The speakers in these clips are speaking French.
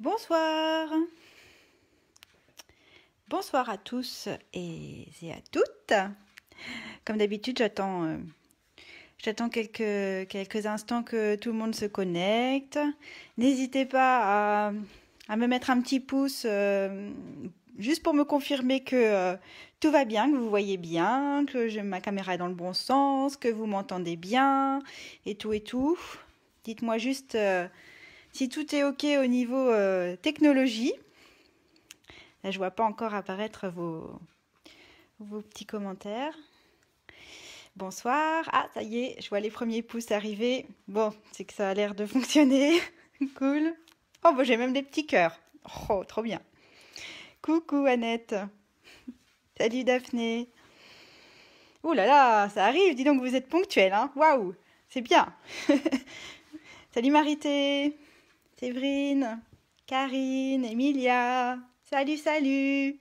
Bonsoir. Bonsoir à tous et à toutes. Comme d'habitude, j'attends quelques instants que tout le monde se connecte. N'hésitez pas à me mettre un petit pouce juste pour me confirmer que tout va bien, que vous voyez bien, que ma caméra est dans le bon sens, que vous m'entendez bien et tout et tout. Dites-moi juste si tout est OK au niveau technologie. Là, je vois pas encore apparaître vos petits commentaires. Bonsoir. Ah, ça y est, je vois les premiers pouces arriver. Bon, c'est que ça a l'air de fonctionner. Cool. Oh, bon, j'ai même des petits cœurs. Oh, trop bien. Coucou Annette. Salut Daphné. Ouh là là, ça arrive. Dis donc, vous êtes ponctuels, hein. Waouh, c'est bien. Salut Marité, Séverine, Karine, Emilia. Salut, salut.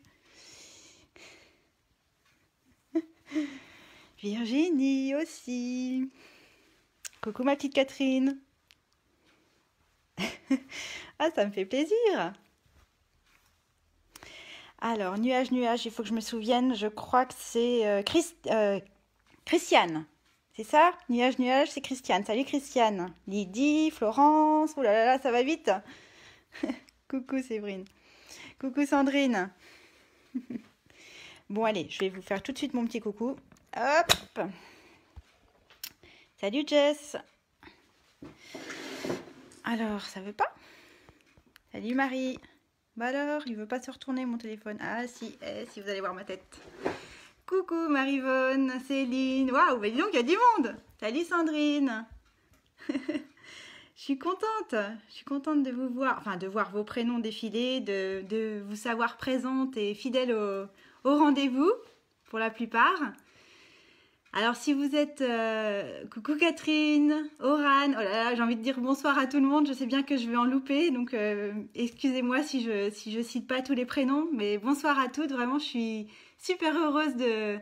Virginie aussi. Coucou ma petite Catherine. Ah, ça me fait plaisir. Alors, nuage, il faut que je me souvienne. Je crois que c'est Christiane. C'est ça? Nuage, c'est Christiane. Salut Christiane. Lydie, Florence. Ouh là là là, ça va vite. Coucou Séverine. Coucou Sandrine. Bon, allez, je vais vous faire tout de suite mon petit coucou. Hop. Salut Jess. Alors, ça veut pas? Salut Marie. Bah alors, il veut pas se retourner mon téléphone. Ah si, si vous allez voir ma tête. Coucou Marivonne, Céline. Waouh, bah dis donc, il y a du monde. Salut Sandrine. Je suis contente de vous voir, enfin de voir vos prénoms défiler, de vous savoir présente et fidèle au rendez-vous, pour la plupart. Alors si vous êtes... coucou Catherine, Oran, oh là là, j'ai envie de dire bonsoir à tout le monde, je sais bien que je vais en louper, donc excusez-moi si je cite pas tous les prénoms, mais bonsoir à toutes, vraiment je suis super heureuse de...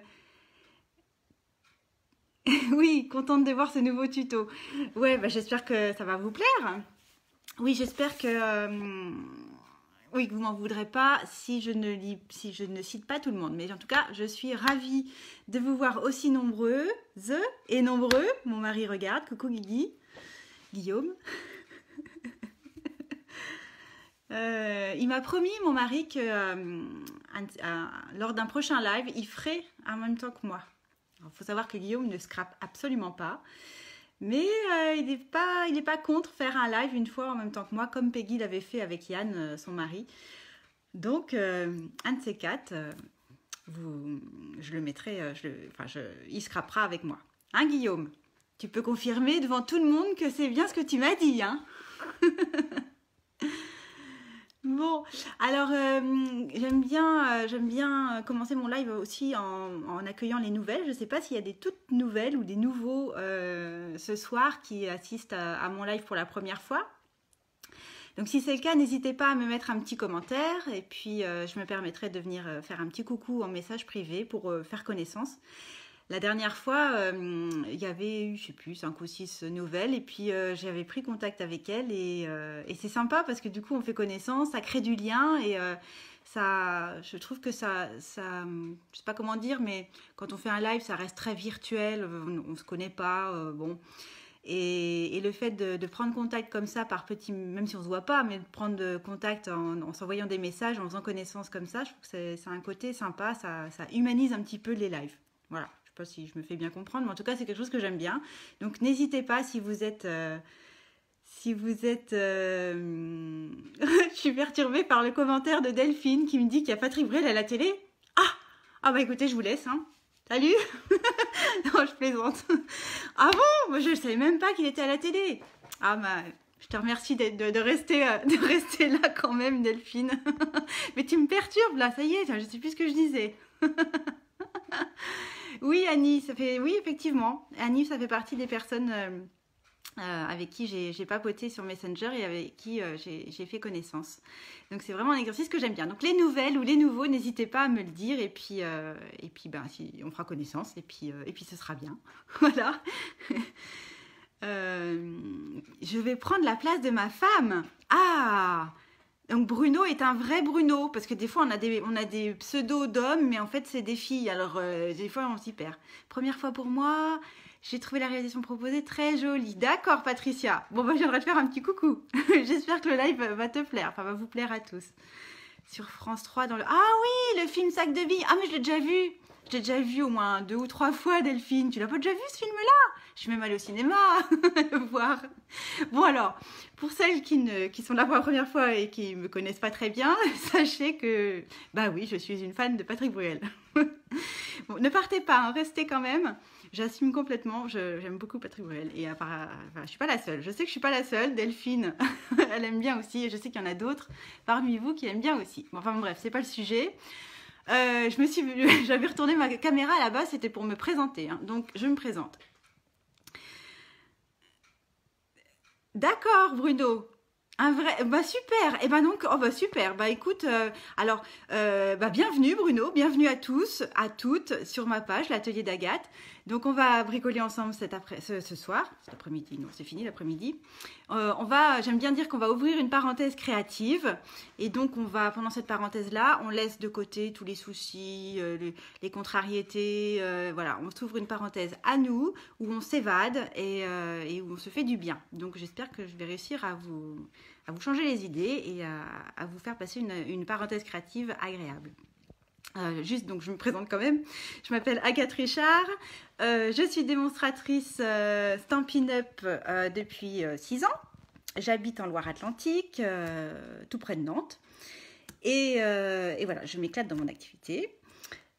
Oui, contente de voir ce nouveau tuto. Ouais, bah, j'espère que ça va vous plaire. Oui, j'espère que... oui, que vous m'en voudrez pas si je ne cite pas tout le monde. Mais en tout cas, je suis ravie de vous voir aussi nombreuses et nombreux. Mon mari regarde. Coucou Guigui. Guillaume. Il m'a promis, mon mari, que lors d'un prochain live, il ferait en même temps que moi. Il faut savoir que Guillaume ne scrape absolument pas. Mais il n'est pas contre faire un live une fois en même temps que moi, comme Peggy l'avait fait avec Yann, son mari. Donc, un de ces quatre, je le mettrai, il scrapera avec moi. Hein, Guillaume? Tu peux confirmer devant tout le monde que c'est bien ce que tu m'as dit, hein? Bon, alors j'aime bien commencer mon live aussi en accueillant les nouvelles. Je ne sais pas s'il y a des toutes nouvelles ou des nouveaux ce soir qui assistent à mon live pour la première fois. Donc si c'est le cas, n'hésitez pas à me mettre un petit commentaire et puis je me permettrai de venir faire un petit coucou en message privé pour faire connaissance. La dernière fois, il y avait eu, je sais plus, 5 ou 6 nouvelles et puis j'avais pris contact avec elle et c'est sympa parce que du coup on fait connaissance, ça crée du lien et je trouve que ça, je sais pas comment dire, mais quand on fait un live, ça reste très virtuel, on se connaît pas, bon. Et le fait de prendre contact comme ça par petits, même si on se voit pas, mais de prendre contact en s'envoyant des messages, en faisant connaissance comme ça, je trouve que c'est un côté sympa, ça humanise un petit peu les lives. Voilà. Je ne sais pas si je me fais bien comprendre, mais en tout cas, c'est quelque chose que j'aime bien. Donc, n'hésitez pas si vous êtes... je suis perturbée par le commentaire de Delphine qui me dit qu'il y a Patrick Bruel à la télé. Ah bah écoutez, je vous laisse. Hein. Salut. Non, je plaisante. Ah bon? Moi, je ne savais même pas qu'il était à la télé. Ah bah... Je te remercie de rester là quand même, Delphine. Mais tu me perturbes là, ça y est, je ne sais plus ce que je disais. Oui, Annie, oui, effectivement. Annie, ça fait partie des personnes avec qui j'ai papoté sur Messenger et avec qui j'ai fait connaissance. Donc, c'est vraiment un exercice que j'aime bien. Donc, les nouvelles ou les nouveaux, n'hésitez pas à me le dire et puis ben, on fera connaissance et puis ce sera bien. Voilà. Je vais prendre la place de ma femme. Ah! Donc Bruno est un vrai Bruno, parce que des fois on a des pseudos d'hommes, mais en fait c'est des filles, alors des fois on s'y perd. Première fois pour moi, j'ai trouvé la réalisation proposée très jolie. D'accord Patricia, bon bah je viendrai te faire un petit coucou. J'espère que le live va te plaire, enfin va vous plaire à tous. Sur France 3 dans le... Ah oui, le film Sac de billes, ah mais je l'ai déjà vu. Je l'ai déjà vu au moins 2 ou 3 fois Delphine, tu l'as pas déjà vu ce film-là? Je suis même allée au cinéma le voir. Bon alors, pour celles qui sont là pour la première fois et qui me connaissent pas très bien, sachez que, bah oui, je suis une fan de Patrick Bruel. Bon, ne partez pas, hein, restez quand même. J'assume complètement, j'aime beaucoup Patrick Bruel. Et enfin, je suis pas la seule. Je sais que je suis pas la seule. Delphine, elle aime bien aussi. Et je sais qu'il y en a d'autres parmi vous qui aiment bien aussi. Bon, enfin bref, c'est pas le sujet. J'avais retourné ma caméra à la base, c'était pour me présenter. Hein, donc je me présente. D'accord, Bruno. Un vrai, bah super. Et ben donc, oh bah super. Bah écoute, bah bienvenue Bruno, bienvenue à tous, à toutes sur ma page, l'atelier d'Agathe. Donc on va bricoler ensemble ce soir, cet après-midi. Non, c'est fini l'après-midi. J'aime bien dire qu'on va ouvrir une parenthèse créative. Et donc pendant cette parenthèse-là, on laisse de côté tous les soucis, les contrariétés. Voilà, on s'ouvre une parenthèse à nous où on s'évade et où on se fait du bien. Donc j'espère que je vais réussir à vous changer les idées et à vous faire passer une parenthèse créative agréable. Donc je me présente quand même. Je m'appelle Agathe Richard. Je suis démonstratrice Stampin' Up depuis 6 ans. J'habite en Loire-Atlantique, tout près de Nantes. Et voilà, je m'éclate dans mon activité.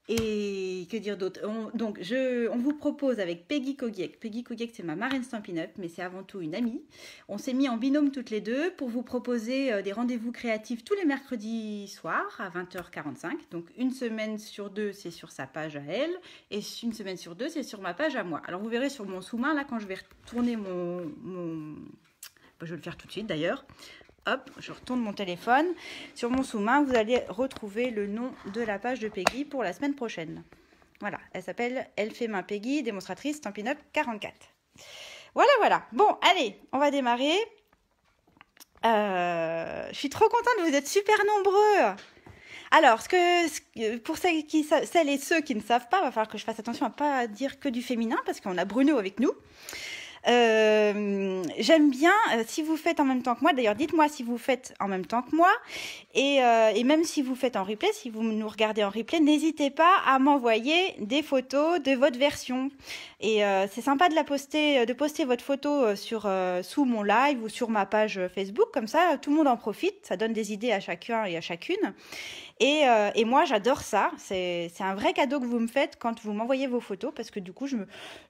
Et que dire d'autre? On vous propose avec Peggy Kogiek. Peggy Kogiek, c'est ma marraine Stampin' Up, mais c'est avant tout une amie. On s'est mis en binôme toutes les deux pour vous proposer des rendez-vous créatifs tous les mercredis soirs à 20h45. Donc une semaine sur 2, c'est sur sa page à elle, et une semaine sur 2, c'est sur ma page à moi. Alors vous verrez sur mon sous-main, là, quand je vais retourner je vais le faire tout de suite d'ailleurs. Hop, je retourne mon téléphone. Sur mon sous-main, vous allez retrouver le nom de la page de Peggy pour la semaine prochaine. Voilà, elle s'appelle Elle fait main Peggy, démonstratrice Stampin' Up 44. Voilà. Bon, allez, on va démarrer. Je suis trop contente, vous êtes super nombreux. Alors, pour celles et ceux qui ne savent pas, il va falloir que je fasse attention à ne pas dire que du féminin parce qu'on a Bruno avec nous. J'aime bien si vous faites en même temps que moi, d'ailleurs dites-moi si vous faites en même temps que moi et même si vous faites en replay, si vous nous regardez en replay, n'hésitez pas à m'envoyer des photos de votre version et c'est sympa de poster votre photo sous mon live ou sur ma page Facebook, comme ça tout le monde en profite, ça donne des idées à chacun et à chacune. Et moi, j'adore ça. C'est un vrai cadeau que vous me faites quand vous m'envoyez vos photos parce que du coup,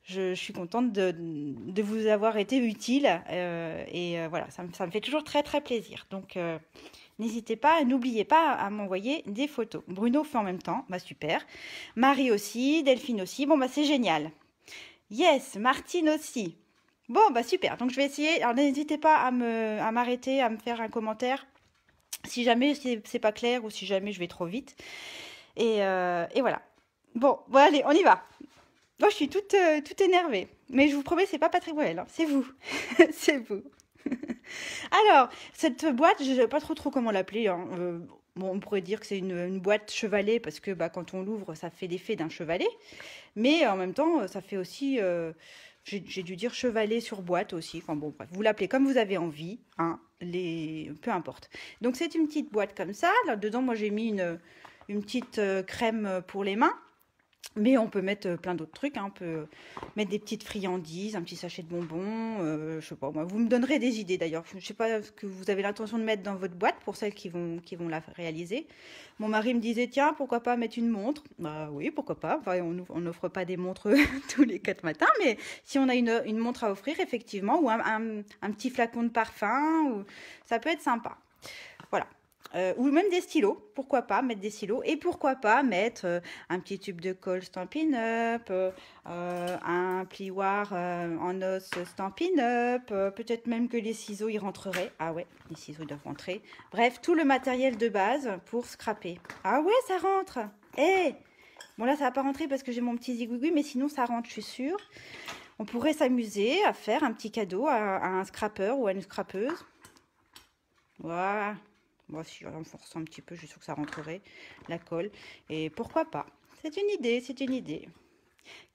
je suis contente de vous avoir été utile. Voilà, ça me fait toujours très, très plaisir. Donc, n'hésitez pas, n'oubliez pas à m'envoyer des photos. Bruno fait en même temps. Bah, super. Marie aussi, Delphine aussi. Bon, bah, c'est génial. Yes, Martine aussi. Bon, bah, super. Donc, je vais essayer. Alors, n'hésitez pas à m'arrêter, à me faire un commentaire. Si jamais c'est pas clair ou si jamais je vais trop vite. Et voilà. Bon, allez, on y va. Moi, je suis toute énervée. Mais je vous promets, c'est pas Patrick Bruel, hein, c'est vous. C'est vous. Alors, cette boîte, je ne sais pas trop comment l'appeler. Hein. On pourrait dire que c'est une boîte chevalet parce que quand on l'ouvre, ça fait l'effet d'un chevalet. Mais en même temps, ça fait aussi... j'ai dû dire chevalet sur boîte aussi. Enfin bon, bref, vous l'appelez comme vous avez envie, hein, peu importe. Donc c'est une petite boîte comme ça. Là dedans, moi j'ai mis une petite crème pour les mains. Mais on peut mettre plein d'autres trucs. Hein. On peut mettre des petites friandises, un petit sachet de bonbons. Je sais pas. Moi, vous me donnerez des idées d'ailleurs. Je sais pas ce que vous avez l'intention de mettre dans votre boîte pour celles qui vont la réaliser. Mon mari me disait tiens, pourquoi pas mettre une montre? Bah oui, pourquoi pas. Enfin, on n'offre pas des montres tous les 4 matins, mais si on a une montre à offrir effectivement, ou un petit flacon de parfum, ça peut être sympa. Voilà. Ou même des stylos, pourquoi pas mettre des stylos, et pourquoi pas mettre un petit tube de colle Stampin' Up, un plioir en os Stampin' Up, peut-être même que les ciseaux y rentreraient. Ah ouais, les ciseaux doivent rentrer. Bref, tout le matériel de base pour scraper. Ah ouais, ça rentre. Bon là ça va pas rentrer parce que j'ai mon petit zigouigou, mais sinon ça rentre, je suis sûre. On pourrait s'amuser à faire un petit cadeau à un scrapper ou à une scrapeuse. Voilà. Moi, si je renforce un petit peu, je suis sûre que ça rentrerait, la colle. Et pourquoi pas? C'est une idée, c'est une idée.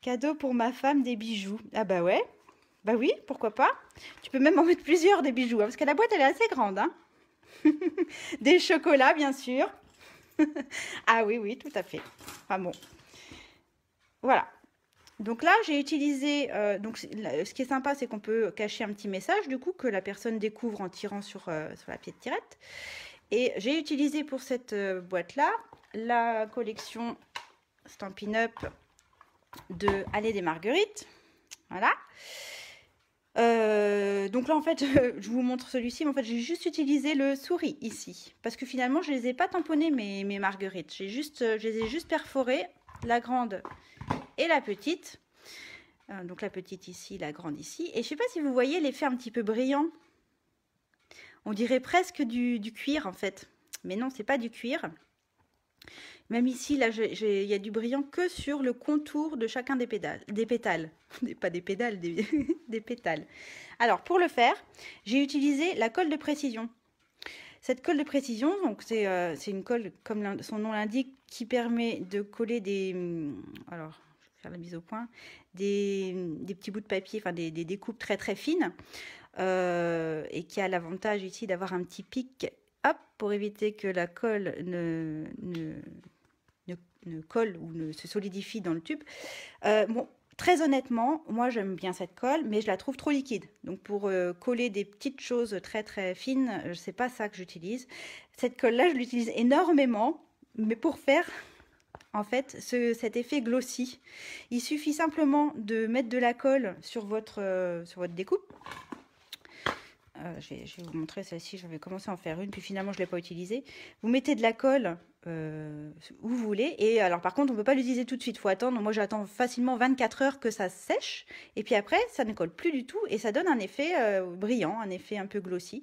Cadeau pour ma femme, des bijoux. Ah bah ouais, bah oui, pourquoi pas? Tu peux même en mettre plusieurs des bijoux, hein, parce que la boîte, elle est assez grande. Hein. Des chocolats, bien sûr. Ah oui, oui, tout à fait. Enfin bon. Voilà. Donc là, j'ai utilisé... ce qui est sympa, c'est qu'on peut cacher un petit message, du coup, que la personne découvre en tirant sur la pied de tirette. Et j'ai utilisé pour cette boîte-là la collection Stampin' Up de Allée des Marguerites. Voilà. Donc là, en fait, je vous montre celui-ci, mais en fait, j'ai juste utilisé le souris ici. Parce que finalement, je ne les ai pas tamponnés, mes marguerites. Je les ai juste perforées, la grande et la petite. Donc la petite ici, la grande ici. Et je ne sais pas si vous voyez l'effet un petit peu brillant. On dirait presque du cuir, en fait. Mais non, c'est pas du cuir. Même ici, là, il y a du brillant que sur le contour de chacun des pétales. Pas des pédales, des pétales. Alors, pour le faire, j'ai utilisé la colle de précision. Cette colle de précision, donc c'est une colle, comme son nom l'indique, qui permet de coller des... Alors, je vais faire la mise au point. Des petits bouts de papier, enfin des découpes très très fines. Et qui a l'avantage ici d'avoir un petit pic, hop, pour éviter que la colle ne colle ou ne se solidifie dans le tube. Bon, très honnêtement, moi j'aime bien cette colle, mais je la trouve trop liquide. Donc pour coller des petites choses très très fines, c'est pas ça que j'utilise. Cette colle-là, je l'utilise énormément, mais pour faire en fait cet effet glossy. Il suffit simplement de mettre de la colle sur votre découpe. Je vais vous montrer celle-ci, j'avais commencé à en faire une, puis finalement je ne l'ai pas utilisée. Vous mettez de la colle où vous voulez, et alors par contre on ne peut pas l'utiliser tout de suite, il faut attendre. Moi j'attends facilement 24 heures que ça sèche, et puis après ça ne colle plus du tout, et ça donne un effet brillant, un effet un peu glossy.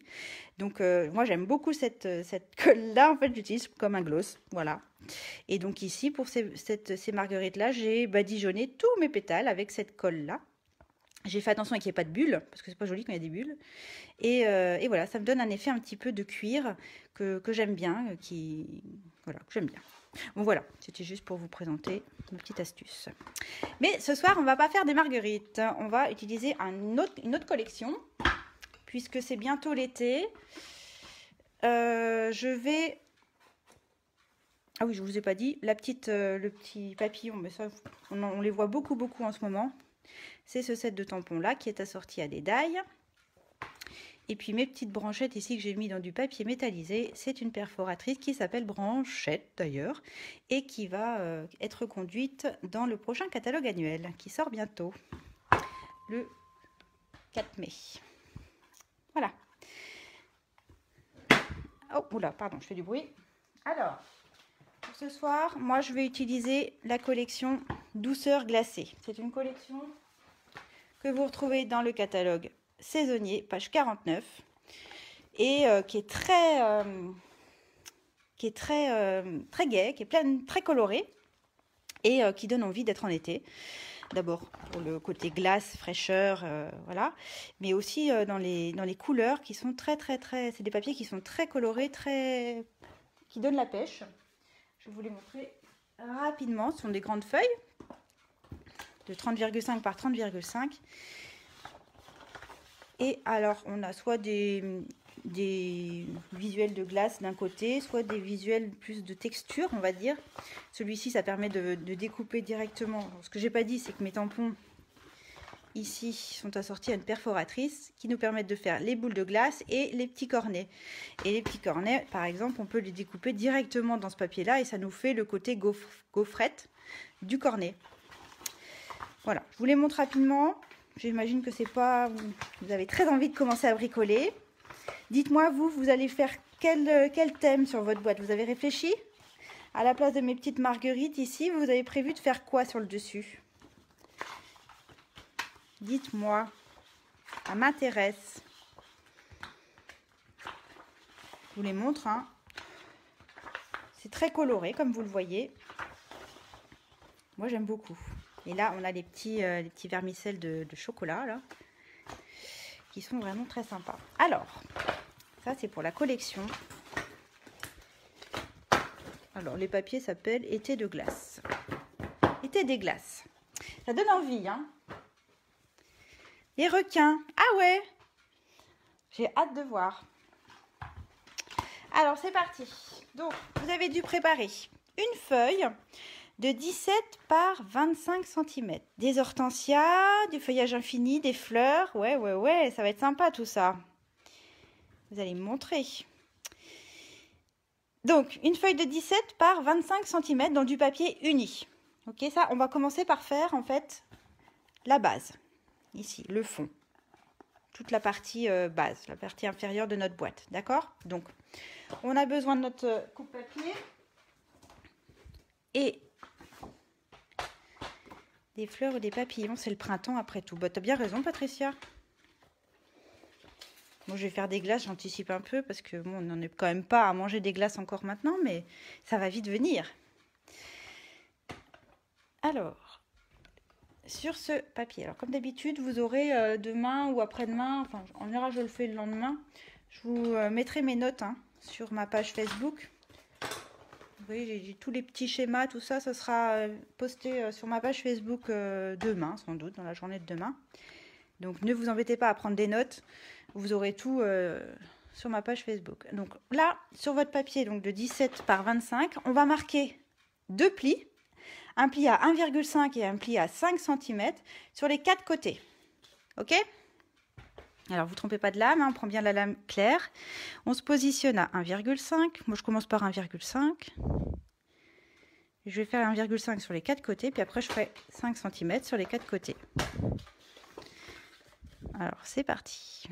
Donc moi j'aime beaucoup cette colle-là, en fait j'utilise comme un gloss, voilà. Et donc ici pour ces marguerites-là, j'ai badigeonné tous mes pétales avec cette colle-là. J'ai fait attention qu'il n'y ait pas de bulles, parce que c'est pas joli quand il y a des bulles. Et voilà, ça me donne un effet un petit peu de cuir que j'aime bien, voilà, que j'aime bien. Bon voilà, c'était juste pour vous présenter une petite astuce. Mais ce soir, on ne va pas faire des marguerites. On va utiliser une autre collection, puisque c'est bientôt l'été. Je vais... Ah oui, je ne vous ai pas dit, le petit papillon, mais ça, on les voit beaucoup en ce moment. C'est ce set de tampons là qui est assorti à des dailles. Et puis mes petites branchettes ici que j'ai mis dans du papier métallisé, c'est une perforatrice qui s'appelle Branchette d'ailleurs et qui va être conduite dans le prochain catalogue annuel qui sort bientôt, le 4 mai. Voilà. Oh, oula, pardon, je fais du bruit. Alors, pour ce soir, moi je vais utiliser la collection Douceur glacée. C'est une collection que vous retrouvez dans le catalogue saisonnier, page 49, et qui est très gai, qui est très coloré, et qui donne envie d'être en été. D'abord pour le côté glace, fraîcheur, voilà, mais aussi dans les couleurs qui sont très, c'est des papiers qui sont très colorés, qui donnent la pêche. Je vais vous les montrer rapidement. Ce sont des grandes feuilles de 30,5 par 30,5. Et alors, on a soit des visuels de glace d'un côté, soit des visuels plus de texture, on va dire. Celui-ci, ça permet de découper directement. Alors, ce que j'ai pas dit, c'est que mes tampons, ici, sont assortis à une perforatrice qui nous permettent de faire les boules de glace et les petits cornets. Et les petits cornets, par exemple, on peut les découper directement dans ce papier-là et ça nous fait le côté gaufrette du cornet. Voilà, je vous les montre rapidement. J'imagine que c'est pas... Vous avez très envie de commencer à bricoler. Dites-moi, vous allez faire quel thème sur votre boîte? Vous avez réfléchi? À la place de mes petites marguerites ici, vous avez prévu de faire quoi sur le dessus? Dites-moi. Ça m'intéresse. Je vous les montre. Hein. C'est très coloré, comme vous le voyez. Moi, j'aime beaucoup. Et là, on a les petits vermicelles de chocolat, là, qui sont vraiment très sympas. Alors, ça, c'est pour la collection. Alors, les papiers s'appellent Été de glace. Été des glaces. Ça donne envie, hein. Les requins. Ah ouais. J'ai hâte de voir. Alors, c'est parti. Donc, vous avez dû préparer une feuille de 17 par 25 cm. Des hortensias, du feuillage infini, des fleurs. Ouais, ça va être sympa tout ça. Vous allez me montrer. Donc, une feuille de 17 par 25 cm dans du papier uni. Ok, ça, on va commencer par faire en fait la base. Ici, le fond. Toute la partie base, la partie inférieure de notre boîte. D'accord? Donc, on a besoin de notre coupe-papier et des fleurs ou des papillons. C'est le printemps après tout. Bah, tu as bien raison, Patricia. Moi, je vais faire des glaces, j'anticipe un peu parce que bon, on n'en est quand même pas à manger des glaces encore maintenant, mais ça va vite venir. Alors, sur ce papier, alors comme d'habitude, vous aurez demain ou après-demain, enfin en général je le fais le lendemain, je vous mettrai mes notes sur ma page Facebook. Vous voyez, j'ai tous les petits schémas, tout ça, ça sera posté sur ma page Facebook demain, sans doute, dans la journée de demain. Donc ne vous embêtez pas à prendre des notes, vous aurez tout sur ma page Facebook. Donc là, sur votre papier donc de 17 par 25, on va marquer 2 plis. Un pli à 1,5 et un pli à 5 cm sur les 4 côtés. Ok? Alors, vous ne trompez pas de lame, on prend bien la lame claire. On se positionne à 1,5. Moi, je commence par 1,5. Je vais faire 1,5 sur les 4 côtés, puis après, je ferai 5 cm sur les 4 côtés. Alors, c'est parti.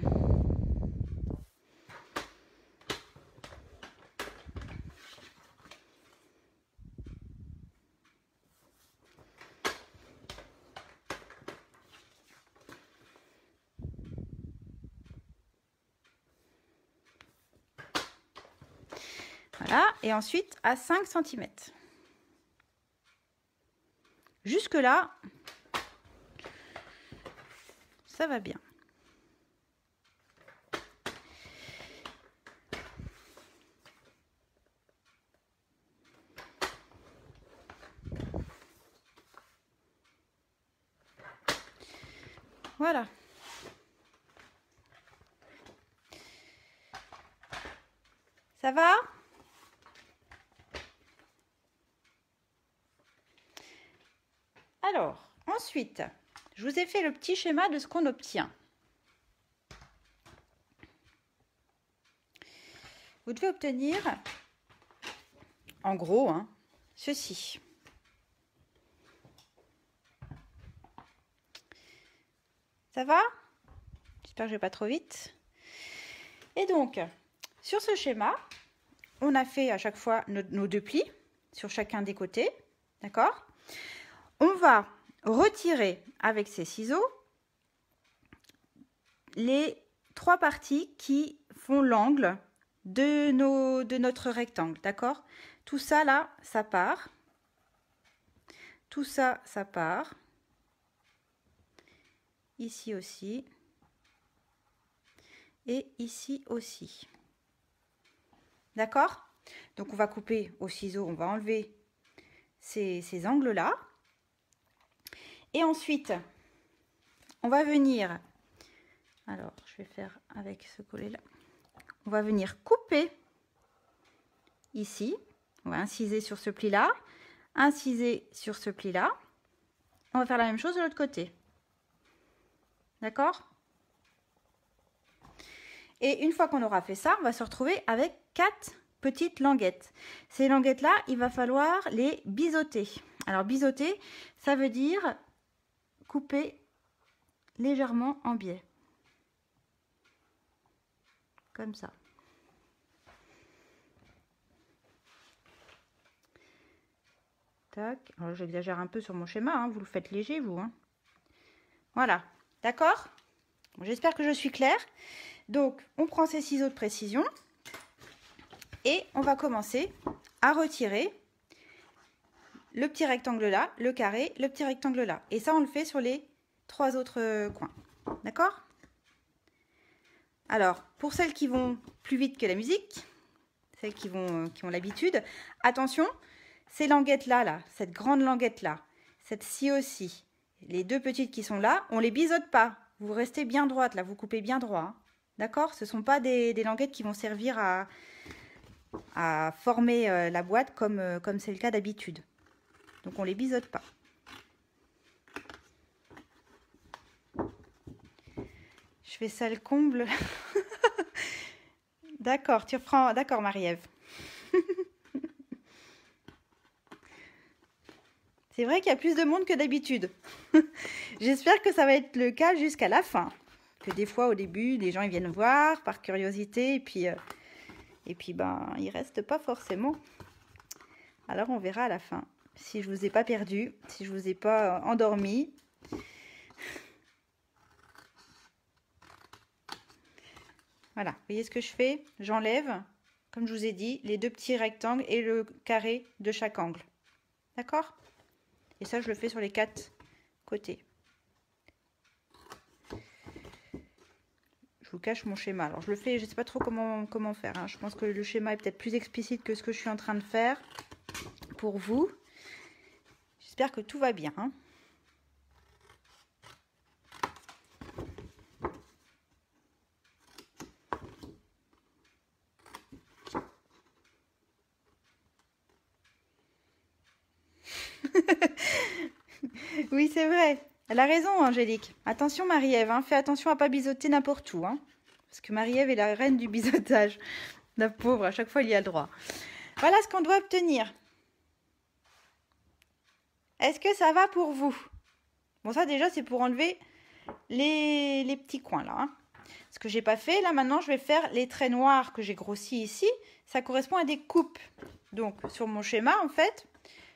Voilà, et ensuite à 5 cm. Jusque-là, ça va bien. Voilà. Ça va ? Alors, ensuite, je vous ai fait le petit schéma de ce qu'on obtient. Vous devez obtenir, en gros, ceci. Ça va? J'espère que je ne vais pas trop vite. Et donc, sur ce schéma, on a fait à chaque fois nos 2 plis sur chacun des côtés. D'accord? On va retirer avec ces ciseaux les 3 parties qui font l'angle de notre rectangle. D'accord? Tout ça là, ça part. Tout ça, ça part. Ici aussi. Et ici aussi. D'accord? Donc on va couper au ciseau, on va enlever ces angles-là. Et ensuite, on va venir, alors je vais faire avec ce collet-là, on va venir couper ici, on va inciser sur ce pli-là, inciser sur ce pli-là. On va faire la même chose de l'autre côté. D'accord? Et une fois qu'on aura fait ça, on va se retrouver avec 4 petites languettes. Ces languettes-là, il va falloir les biseauter. Alors biseauter, ça veut dire couper légèrement en biais. Comme ça. Tac. Alors j'exagère un peu sur mon schéma, vous le faites léger, vous. Voilà. D'accord? Bon, j'espère que je suis claire. Donc, on prend ces ciseaux de précision et on va commencer à retirer le petit rectangle là, le carré, le petit rectangle là. Et ça, on le fait sur les 3 autres coins. D'accord? Alors, pour celles qui vont plus vite que la musique, celles qui ont l'habitude. Attention, ces languettes-là, là, cette grande languette-là, cette-ci aussi, les deux petites qui sont là, on les biseaute pas. Vous restez bien droite, là, vous coupez bien droit. Hein. D'accord? Ce ne sont pas des languettes qui vont servir à former la boîte comme c'est le cas d'habitude. Donc, on les biseaute pas. Je fais ça le comble. D'accord, tu reprends. D'accord, Marie-Ève. C'est vrai qu'il y a plus de monde que d'habitude. J'espère que ça va être le cas jusqu'à la fin. Que des fois, au début, les gens ils viennent voir par curiosité. Et puis ben, ils restent pas forcément. Alors, on verra à la fin. Si je vous ai pas perdu, si je vous ai pas endormi. Voilà, vous voyez ce que je fais? J'enlève, comme je vous ai dit, les deux petits rectangles et le carré de chaque angle. D'accord? Et ça, je le fais sur les 4 côtés. Je vous cache mon schéma. Alors, je le fais, je ne sais pas trop comment faire. Hein. Je pense que le schéma est peut-être plus explicite que ce que je suis en train de faire pour vous. J'espère que tout va bien. Hein. Oui, c'est vrai. Elle a raison, Angélique. Attention, Marie-Ève. Hein. Fais attention à ne pas biseauter n'importe où. Hein. Parce que Marie-Ève est la reine du biseautage. La pauvre, à chaque fois, il y a le droit. Voilà ce qu'on doit obtenir. Est-ce que ça va pour vous? Bon, ça, déjà, c'est pour enlever les petits coins, là. Hein. Ce que j'ai pas fait, là, maintenant, je vais faire les traits noirs que j'ai grossis ici. Ça correspond à des coupes. Donc, sur mon schéma, en fait,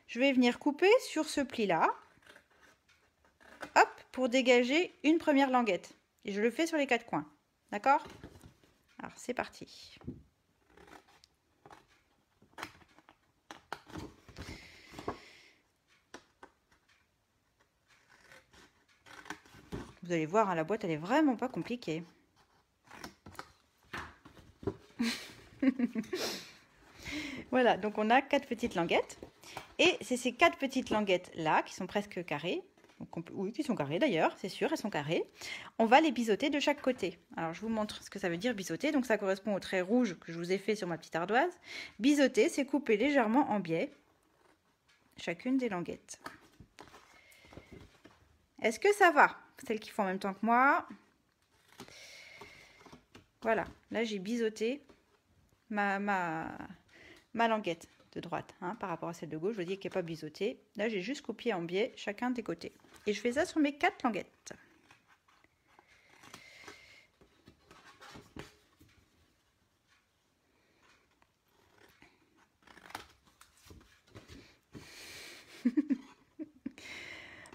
je vais venir couper sur ce pli-là. Hop, pour dégager une première languette. Et je le fais sur les 4 coins. D'accord? Alors, c'est parti. Vous allez voir, hein, la boîte, elle est vraiment pas compliquée. Voilà, donc on a 4 petites languettes. Et c'est ces 4 petites languettes-là, qui sont presque carrées. Donc oui, qui sont carrées d'ailleurs, c'est sûr, elles sont carrées. On va les biseauter de chaque côté. Alors, je vous montre ce que ça veut dire biseauter. Donc, ça correspond au trait rouge que je vous ai fait sur ma petite ardoise. Biseauter, c'est couper légèrement en biais chacune des languettes. Est-ce que ça va? Celles qui font en même temps que moi. Voilà, là j'ai biseauté ma languette de droite hein, par rapport à celle de gauche. Je vous dis qu'elle n'est pas biseautée. Là j'ai juste copié en biais chacun des côtés. Et je fais ça sur mes 4 languettes.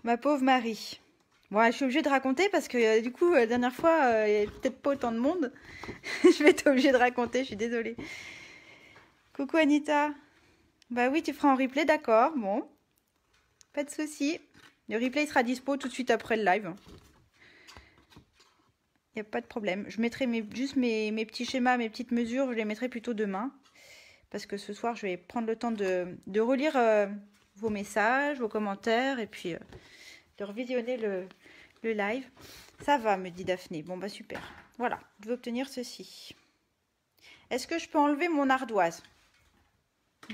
Ma pauvre Marie. Bon, je suis obligée de raconter parce que du coup, la dernière fois, il n'y avait peut-être pas autant de monde. Je vais être obligée de raconter, je suis désolée. Coucou Anita. Bah oui, tu feras en replay, d'accord. Bon, pas de souci. Le replay sera dispo tout de suite après le live. Il n'y a pas de problème. Je mettrai juste mes petits schémas, mes petites mesures, je les mettrai plutôt demain. Parce que ce soir, je vais prendre le temps de relire vos messages, vos commentaires et puis de revisionner le live. Ça va, me dit Daphné. Bon, bah super. Voilà, je vais obtenir ceci. Est-ce que je peux enlever mon ardoise?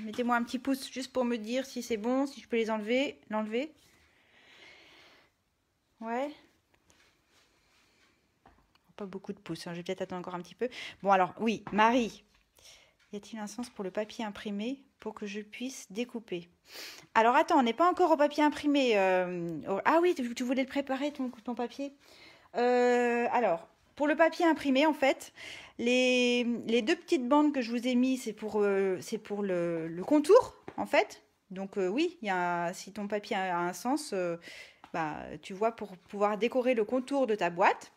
Mettez-moi un petit pouce juste pour me dire si c'est bon, si je peux les enlever. L'enlever. Ouais. Pas beaucoup de pouces, hein. Je vais peut-être attendre encore un petit peu. Bon, alors, oui, Marie. Y a-t-il un sens pour le papier imprimé pour que je puisse découper? Alors, attends, on n'est pas encore au papier imprimé. Ah oui, tu voulais le préparer, ton papier. Alors, pour le papier imprimé, en fait, les 2 petites bandes que je vous ai mis, c'est pour le contour, en fait. Donc, oui, si ton papier a un sens, bah, tu vois, pour pouvoir décorer le contour de ta boîte.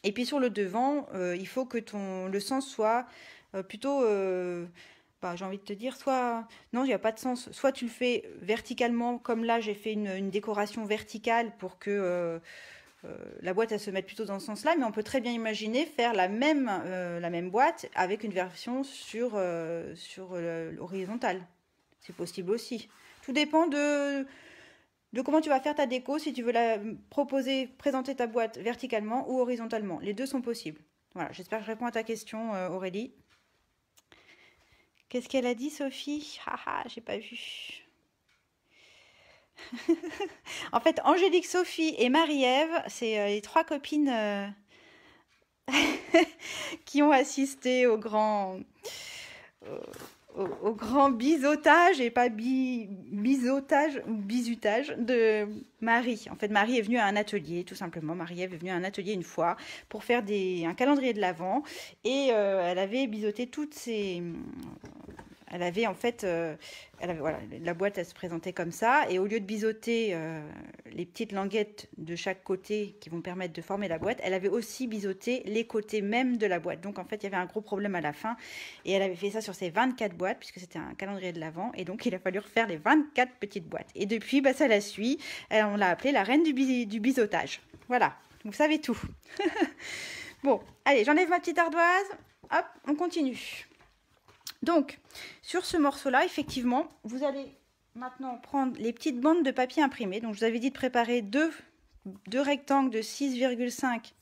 Et puis, sur le devant, il faut que le sens soit plutôt... bah, j'ai envie de te dire, soit... Non, il n'y a pas de sens. Soit tu le fais verticalement, comme là, j'ai fait une décoration verticale pour que la boîte, elle se met plutôt dans ce sens-là, mais on peut très bien imaginer faire la même boîte avec une version sur l'horizontale. C'est possible aussi. Tout dépend de comment tu vas faire ta déco, si tu veux présenter ta boîte verticalement ou horizontalement. Les deux sont possibles. Voilà, j'espère que je réponds à ta question, Aurélie. Qu'est-ce qu'elle a dit, Sophie? Haha, j'ai pas vu. En fait, Angélique, Sophie et Marie-Ève, c'est les 3 copines qui ont assisté au grand biseautage, et pas biseautage ou bisutage de Marie. En fait, Marie est venue à un atelier, tout simplement. Marie-Ève est venue à un atelier une fois pour faire un calendrier de l'Avent, et elle avait biseauté toutes ses... Elle avait en fait, voilà, la boîte, elle se présentait comme ça, et au lieu de biseauter les petites languettes de chaque côté qui vont permettre de former la boîte, elle avait aussi biseauté les côtés même de la boîte. Donc en fait, il y avait un gros problème à la fin, et elle avait fait ça sur ses 24 boîtes, puisque c'était un calendrier de l'Avent, et donc il a fallu refaire les 24 petites boîtes. Et depuis, bah, ça la suit, on l'a appelée la reine du biseautage. Voilà, vous savez tout. Bon, allez, j'enlève ma petite ardoise, hop, on continue. Donc, sur ce morceau-là, effectivement, vous allez maintenant prendre les petites bandes de papier imprimé. Donc, je vous avais dit de préparer deux rectangles de 6,5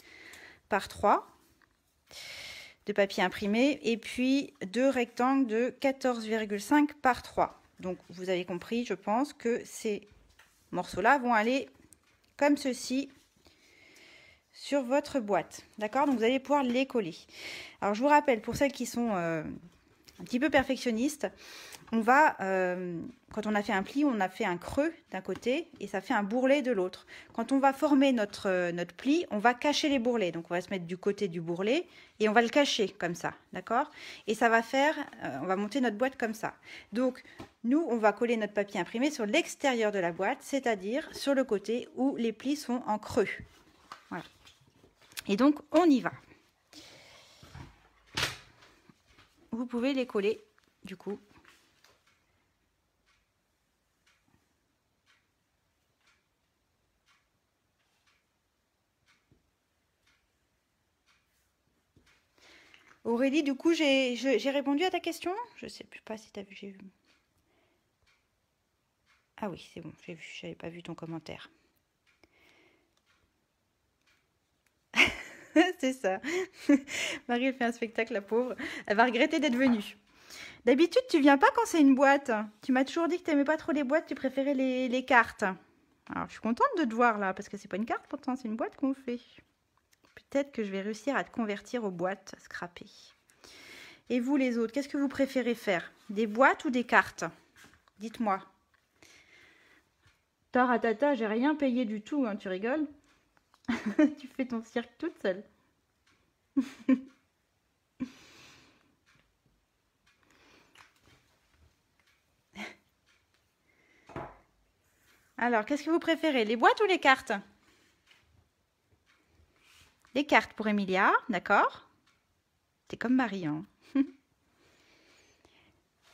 par 3 de papier imprimé, et puis 2 rectangles de 14,5 par 3. Donc, vous avez compris, je pense, que ces morceaux-là vont aller comme ceci sur votre boîte. D'accord? Donc, vous allez pouvoir les coller. Alors, je vous rappelle, pour celles qui sont... un petit peu perfectionniste, on va, quand on a fait un pli, on a fait un creux d'un côté et ça fait un bourrelet de l'autre. Quand on va former notre pli, on va cacher les bourrelets. Donc on va se mettre du côté du bourrelet et on va le cacher comme ça, d'accord? Et ça va faire, on va monter notre boîte comme ça. Donc nous, on va coller notre papier imprimé sur l'extérieur de la boîte, c'est-à-dire sur le côté où les plis sont en creux. Voilà. Et donc on y va. Vous pouvez les coller, du coup. Aurélie, du coup, j'ai répondu à ta question? Je ne sais plus pas si tu as vu, j'ai vu. Ah oui, c'est bon, j'ai vu, j'avais pas vu ton commentaire. C'est ça. Marie, elle fait un spectacle, la pauvre. Elle va regretter d'être venue. D'habitude, tu viens pas quand c'est une boîte. Tu m'as toujours dit que tu n'aimais pas trop les boîtes, tu préférais les cartes. Alors, je suis contente de te voir là, parce que c'est pas une carte pourtant, c'est une boîte qu'on fait. Peut-être que je vais réussir à te convertir aux boîtes scrappées. Et vous les autres, qu'est-ce que vous préférez faire? Des boîtes ou des cartes? Dites-moi. Taratata, j'ai rien payé du tout, hein, tu rigoles? Tu fais ton cirque toute seule. Alors, qu'est-ce que vous préférez? Les boîtes ou les cartes? Les cartes pour Emilia, d'accord? C'est comme Marie, hein.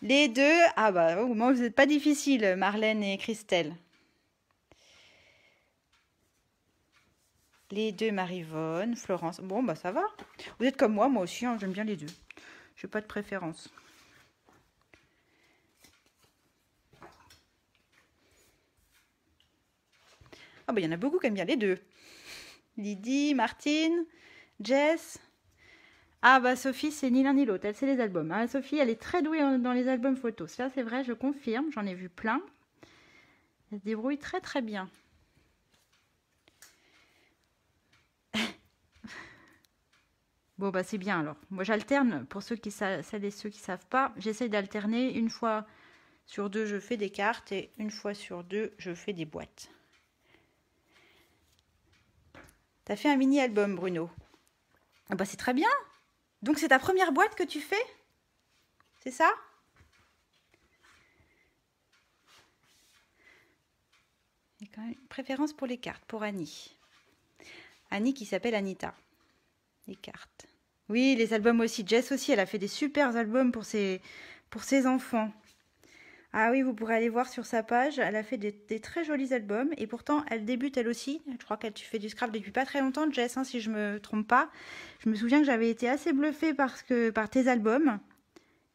Les deux, ah bah, au moins vous n'êtes pas difficiles, Marlène et Christelle. Les deux, Marivonne, Florence. Bon, bah ça va. Vous êtes comme moi aussi, hein, j'aime bien les deux. Je n'ai pas de préférence. Ah bah il y en a beaucoup qui aiment bien les deux. Lydie, Martine, Jess. Ah bah Sophie, c'est ni l'un ni l'autre, elle c'est les albums. Ah, Sophie, elle est très douée dans les albums photos. Ça c'est vrai, je confirme, j'en ai vu plein. Elle se débrouille très très bien. Bon bah c'est bien alors. Moi j'alterne, pour celles et ceux qui savent pas, j'essaye d'alterner. Une fois sur deux je fais des cartes et une fois sur deux je fais des boîtes. T'as fait un mini album, Bruno? Ah bah c'est très bien. Donc c'est ta première boîte que tu fais? C'est ça? Il y a quand même une préférence pour les cartes, pour Annie. Annie qui s'appelle Anita. Les cartes. Oui, les albums aussi. Jess aussi, elle a fait des super albums pour ses enfants. Ah oui, vous pourrez aller voir sur sa page. Elle a fait des très jolis albums. Et pourtant, elle débute elle aussi. Je crois qu'elle fait du scrap depuis pas très longtemps, Jess, hein, si je me trompe pas. Je me souviens que j'avais été assez bluffée par tes albums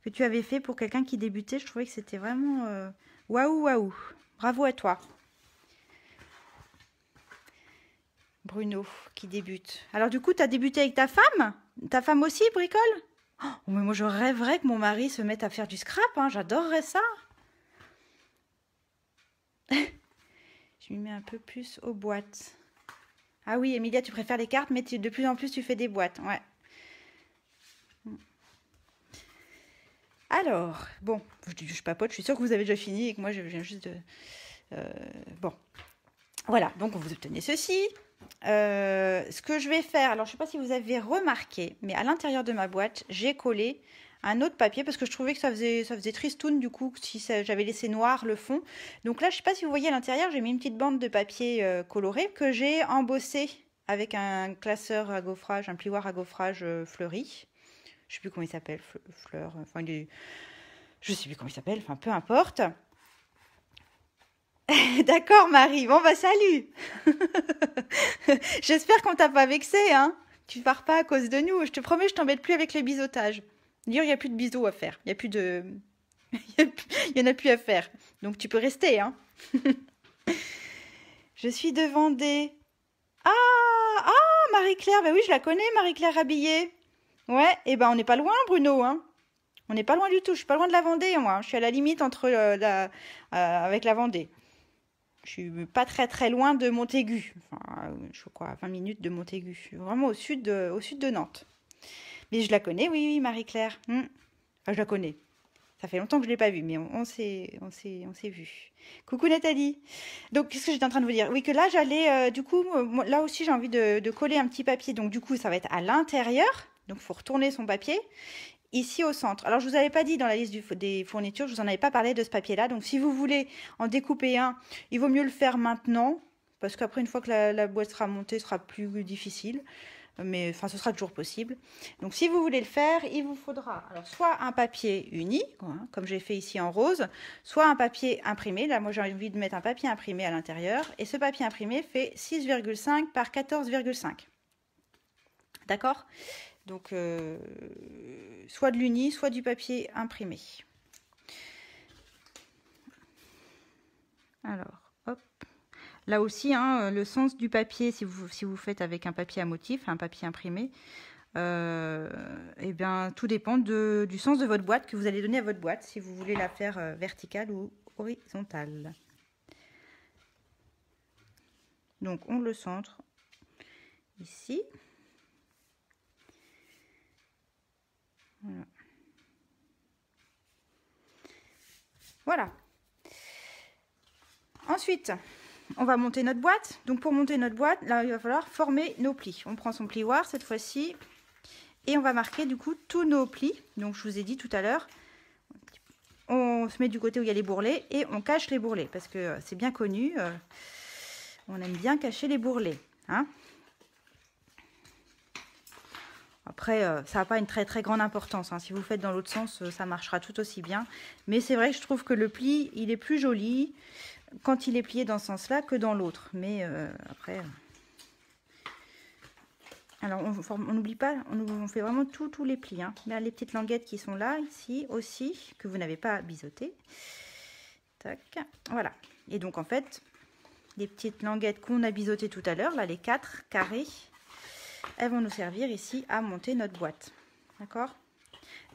que tu avais fait pour quelqu'un qui débutait. Je trouvais que c'était vraiment waouh, waouh. Bravo à toi. Bruno, qui débute. Alors du coup, tu as débuté avec ta femme? Ta femme aussi bricole? Oh, mais moi, je rêverais que mon mari se mette à faire du scrap. Hein. J'adorerais ça. Je lui mets un peu plus aux boîtes. Ah oui, Emilia, tu préfères les cartes, mais de plus en plus, tu fais des boîtes. Ouais. Alors, bon, je papote, je suis sûre que vous avez déjà fini et que moi, je viens juste de... bon, voilà, donc vous obtenez ceci. Ce que je vais faire, alors je ne sais pas si vous avez remarqué, mais à l'intérieur de ma boîte, j'ai collé un autre papier parce que je trouvais que ça faisait tristoun du coup si j'avais laissé noir le fond. Donc là, je ne sais pas si vous voyez à l'intérieur, j'ai mis une petite bande de papier coloré que j'ai embossé avec un classeur à gaufrage, un plioir à gaufrage fleuri. Je ne sais plus comment il s'appelle, fleur, enfin je ne sais plus comment il s'appelle, enfin peu importe. D'accord Marie, bon bah salut. J'espère qu'on t'a pas vexé, hein. Tu pars pas à cause de nous, je te promets, je t'embête plus avec les biseautages. D'ailleurs, il n'y a plus de bisous à faire, il y a plus de... il y en a plus à faire, donc tu peux rester, hein. Je suis devant des... Ah, Marie-Claire, bah oui, je la connais, Marie-Claire habillée. Ouais, et ben on n'est pas loin, Bruno, hein. On n'est pas loin du tout, je suis pas loin de la Vendée, moi. Je suis à la limite entre avec la Vendée. Je suis pas très très loin de Montaigu. Enfin, je crois à 20 minutes de Montaigu. Je suis vraiment au sud de Nantes. Mais je la connais, oui, oui, Marie-Claire. Enfin, je la connais. Ça fait longtemps que je ne l'ai pas vue, mais on s'est vu. Coucou Nathalie. Donc, qu'est-ce que j'étais en train de vous dire? Oui, que là, j'allais, du coup, là aussi, j'ai envie de coller un petit papier. Donc, du coup, ça va être à l'intérieur. Donc, il faut retourner son papier. Ici au centre. Alors, je ne vous avais pas dit dans la liste des fournitures, je ne vous en avais pas parlé de ce papier-là. Donc, si vous voulez en découper un, il vaut mieux le faire maintenant. Parce qu'après, une fois que la boîte sera montée, ce sera plus difficile. Mais enfin, ce sera toujours possible. Donc, si vous voulez le faire, il vous faudra alors soit un papier uni, hein, comme j'ai fait ici en rose, soit un papier imprimé. Là, moi, j'ai envie de mettre un papier imprimé à l'intérieur. Et ce papier imprimé fait 6,5 par 14,5. D'accord? Donc, soit de l'uni, soit du papier imprimé. Alors, hop. Là aussi, hein, le sens du papier, si vous faites avec un papier à motif, un papier imprimé, eh bien, tout dépend du sens de votre boîte que vous allez donner à votre boîte, si vous voulez la faire verticale ou horizontale. Donc, on le centre ici. Voilà. Voilà. Ensuite, on va monter notre boîte. Donc, pour monter notre boîte, là, il va falloir former nos plis. On prend son plioir cette fois-ci et on va marquer du coup tous nos plis. Donc, je vous ai dit tout à l'heure, on se met du côté où il y a les bourrelets et on cache les bourrelets parce que c'est bien connu. On aime bien cacher les bourrelets, hein. Après, ça n'a pas une très très grande importance, hein. Si vous faites dans l'autre sens, ça marchera tout aussi bien. Mais c'est vrai que je trouve que le pli, il est plus joli quand il est plié dans ce sens-là que dans l'autre. Mais après... Alors, on n'oublie pas, on fait vraiment tous les plis, hein. Là, les petites languettes qui sont là, ici aussi, que vous n'avez pas biseauté. Tac, voilà. Et donc, en fait, les petites languettes qu'on a biseautées tout à l'heure, là, les 4 carrés, elles vont nous servir ici à monter notre boîte. D'accord?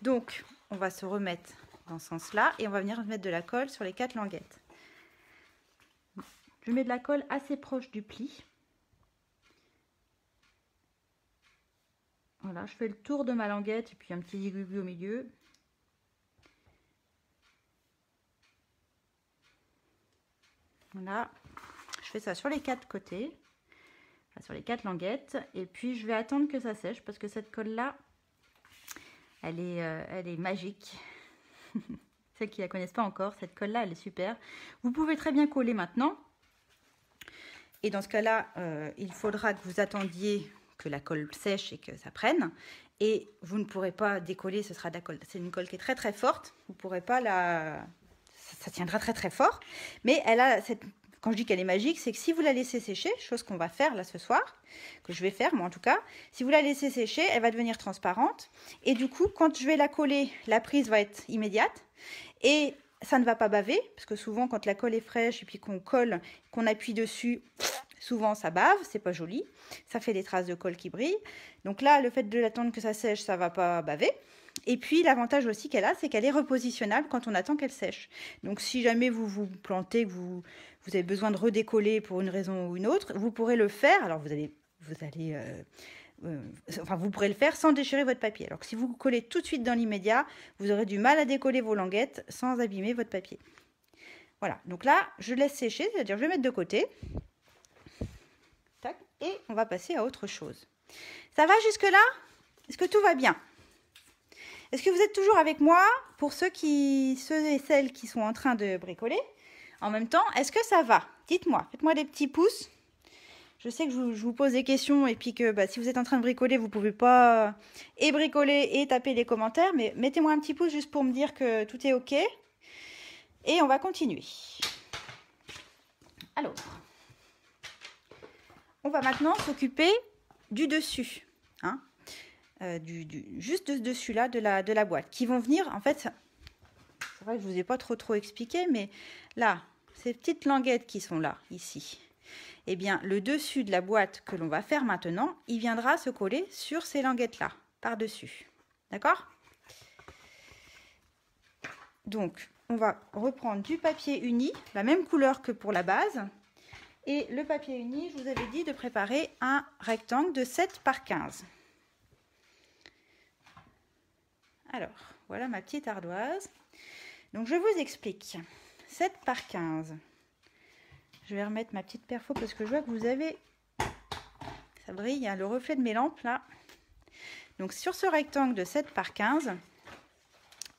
Donc, on va se remettre dans ce sens-là et on va venir mettre de la colle sur les 4 languettes. Je mets de la colle assez proche du pli. Voilà, je fais le tour de ma languette et puis un petit aiguille au milieu. Voilà, je fais ça sur les 4 côtés, enfin, sur les 4 languettes. Et puis je vais attendre que ça sèche parce que cette colle-là, elle est magique. Celles qui ne la connaissent pas encore, cette colle-là, elle est super. Vous pouvez très bien coller maintenant. Et dans ce cas-là, il faudra que vous attendiez que la colle sèche et que ça prenne. Et vous ne pourrez pas décoller, ce sera de la colle. C'est une colle qui est très très forte. Vous ne pourrez pas ça tiendra très très fort. Mais elle a cette... Quand je dis qu'elle est magique, c'est que si vous la laissez sécher, chose qu'on va faire là ce soir, que je vais faire moi en tout cas, si vous la laissez sécher, elle va devenir transparente. Et du coup, quand je vais la coller, la prise va être immédiate. Et ça ne va pas baver, parce que souvent quand la colle est fraîche et puis qu'on colle, qu'on appuie dessus, souvent ça bave, c'est pas joli. Ça fait des traces de colle qui brillent. Donc là, le fait de l'attendre que ça sèche, ça va pas baver. Et puis l'avantage aussi qu'elle a, c'est qu'elle est repositionnable quand on attend qu'elle sèche. Donc si jamais vous vous plantez, que vous avez besoin de redécoller pour une raison ou une autre, vous pourrez le faire. Alors vous pourrez le faire sans déchirer votre papier. Alors que si vous collez tout de suite dans l'immédiat, vous aurez du mal à décoller vos languettes sans abîmer votre papier. Voilà, donc là, je laisse sécher, c'est-à-dire je vais mettre de côté. Tac, et on va passer à autre chose. Ça va jusque-là? Est-ce que tout va bien? Est-ce que vous êtes toujours avec moi? Pour ceux et celles qui sont en train de bricoler, en même temps, est-ce que ça va? Dites-moi, faites-moi des petits pouces. Je sais que je vous pose des questions et puis que si vous êtes en train de bricoler, vous ne pouvez pas et bricoler et taper les commentaires. Mais mettez-moi un petit pouce juste pour me dire que tout est OK. Et on va continuer. Alors, on va maintenant s'occuper du dessus. Hein, juste dessus là de la boîte. Qui vont venir, en fait, c'est vrai que je ne vous ai pas trop expliqué, mais là, ces petites languettes qui sont là, ici. Eh bien, le dessus de la boîte que l'on va faire maintenant, il viendra se coller sur ces languettes-là, par-dessus. D'accord? Donc, on va reprendre du papier uni, la même couleur que pour la base. Et le papier uni, je vous avais dit de préparer un rectangle de 7 par 15. Alors, voilà ma petite ardoise. Donc, je vous explique. 7 par 15. Je vais remettre ma petite perfo parce que je vois que vous avez... Ça brille, il y a le reflet de mes lampes là. Donc sur ce rectangle de 7 par 15,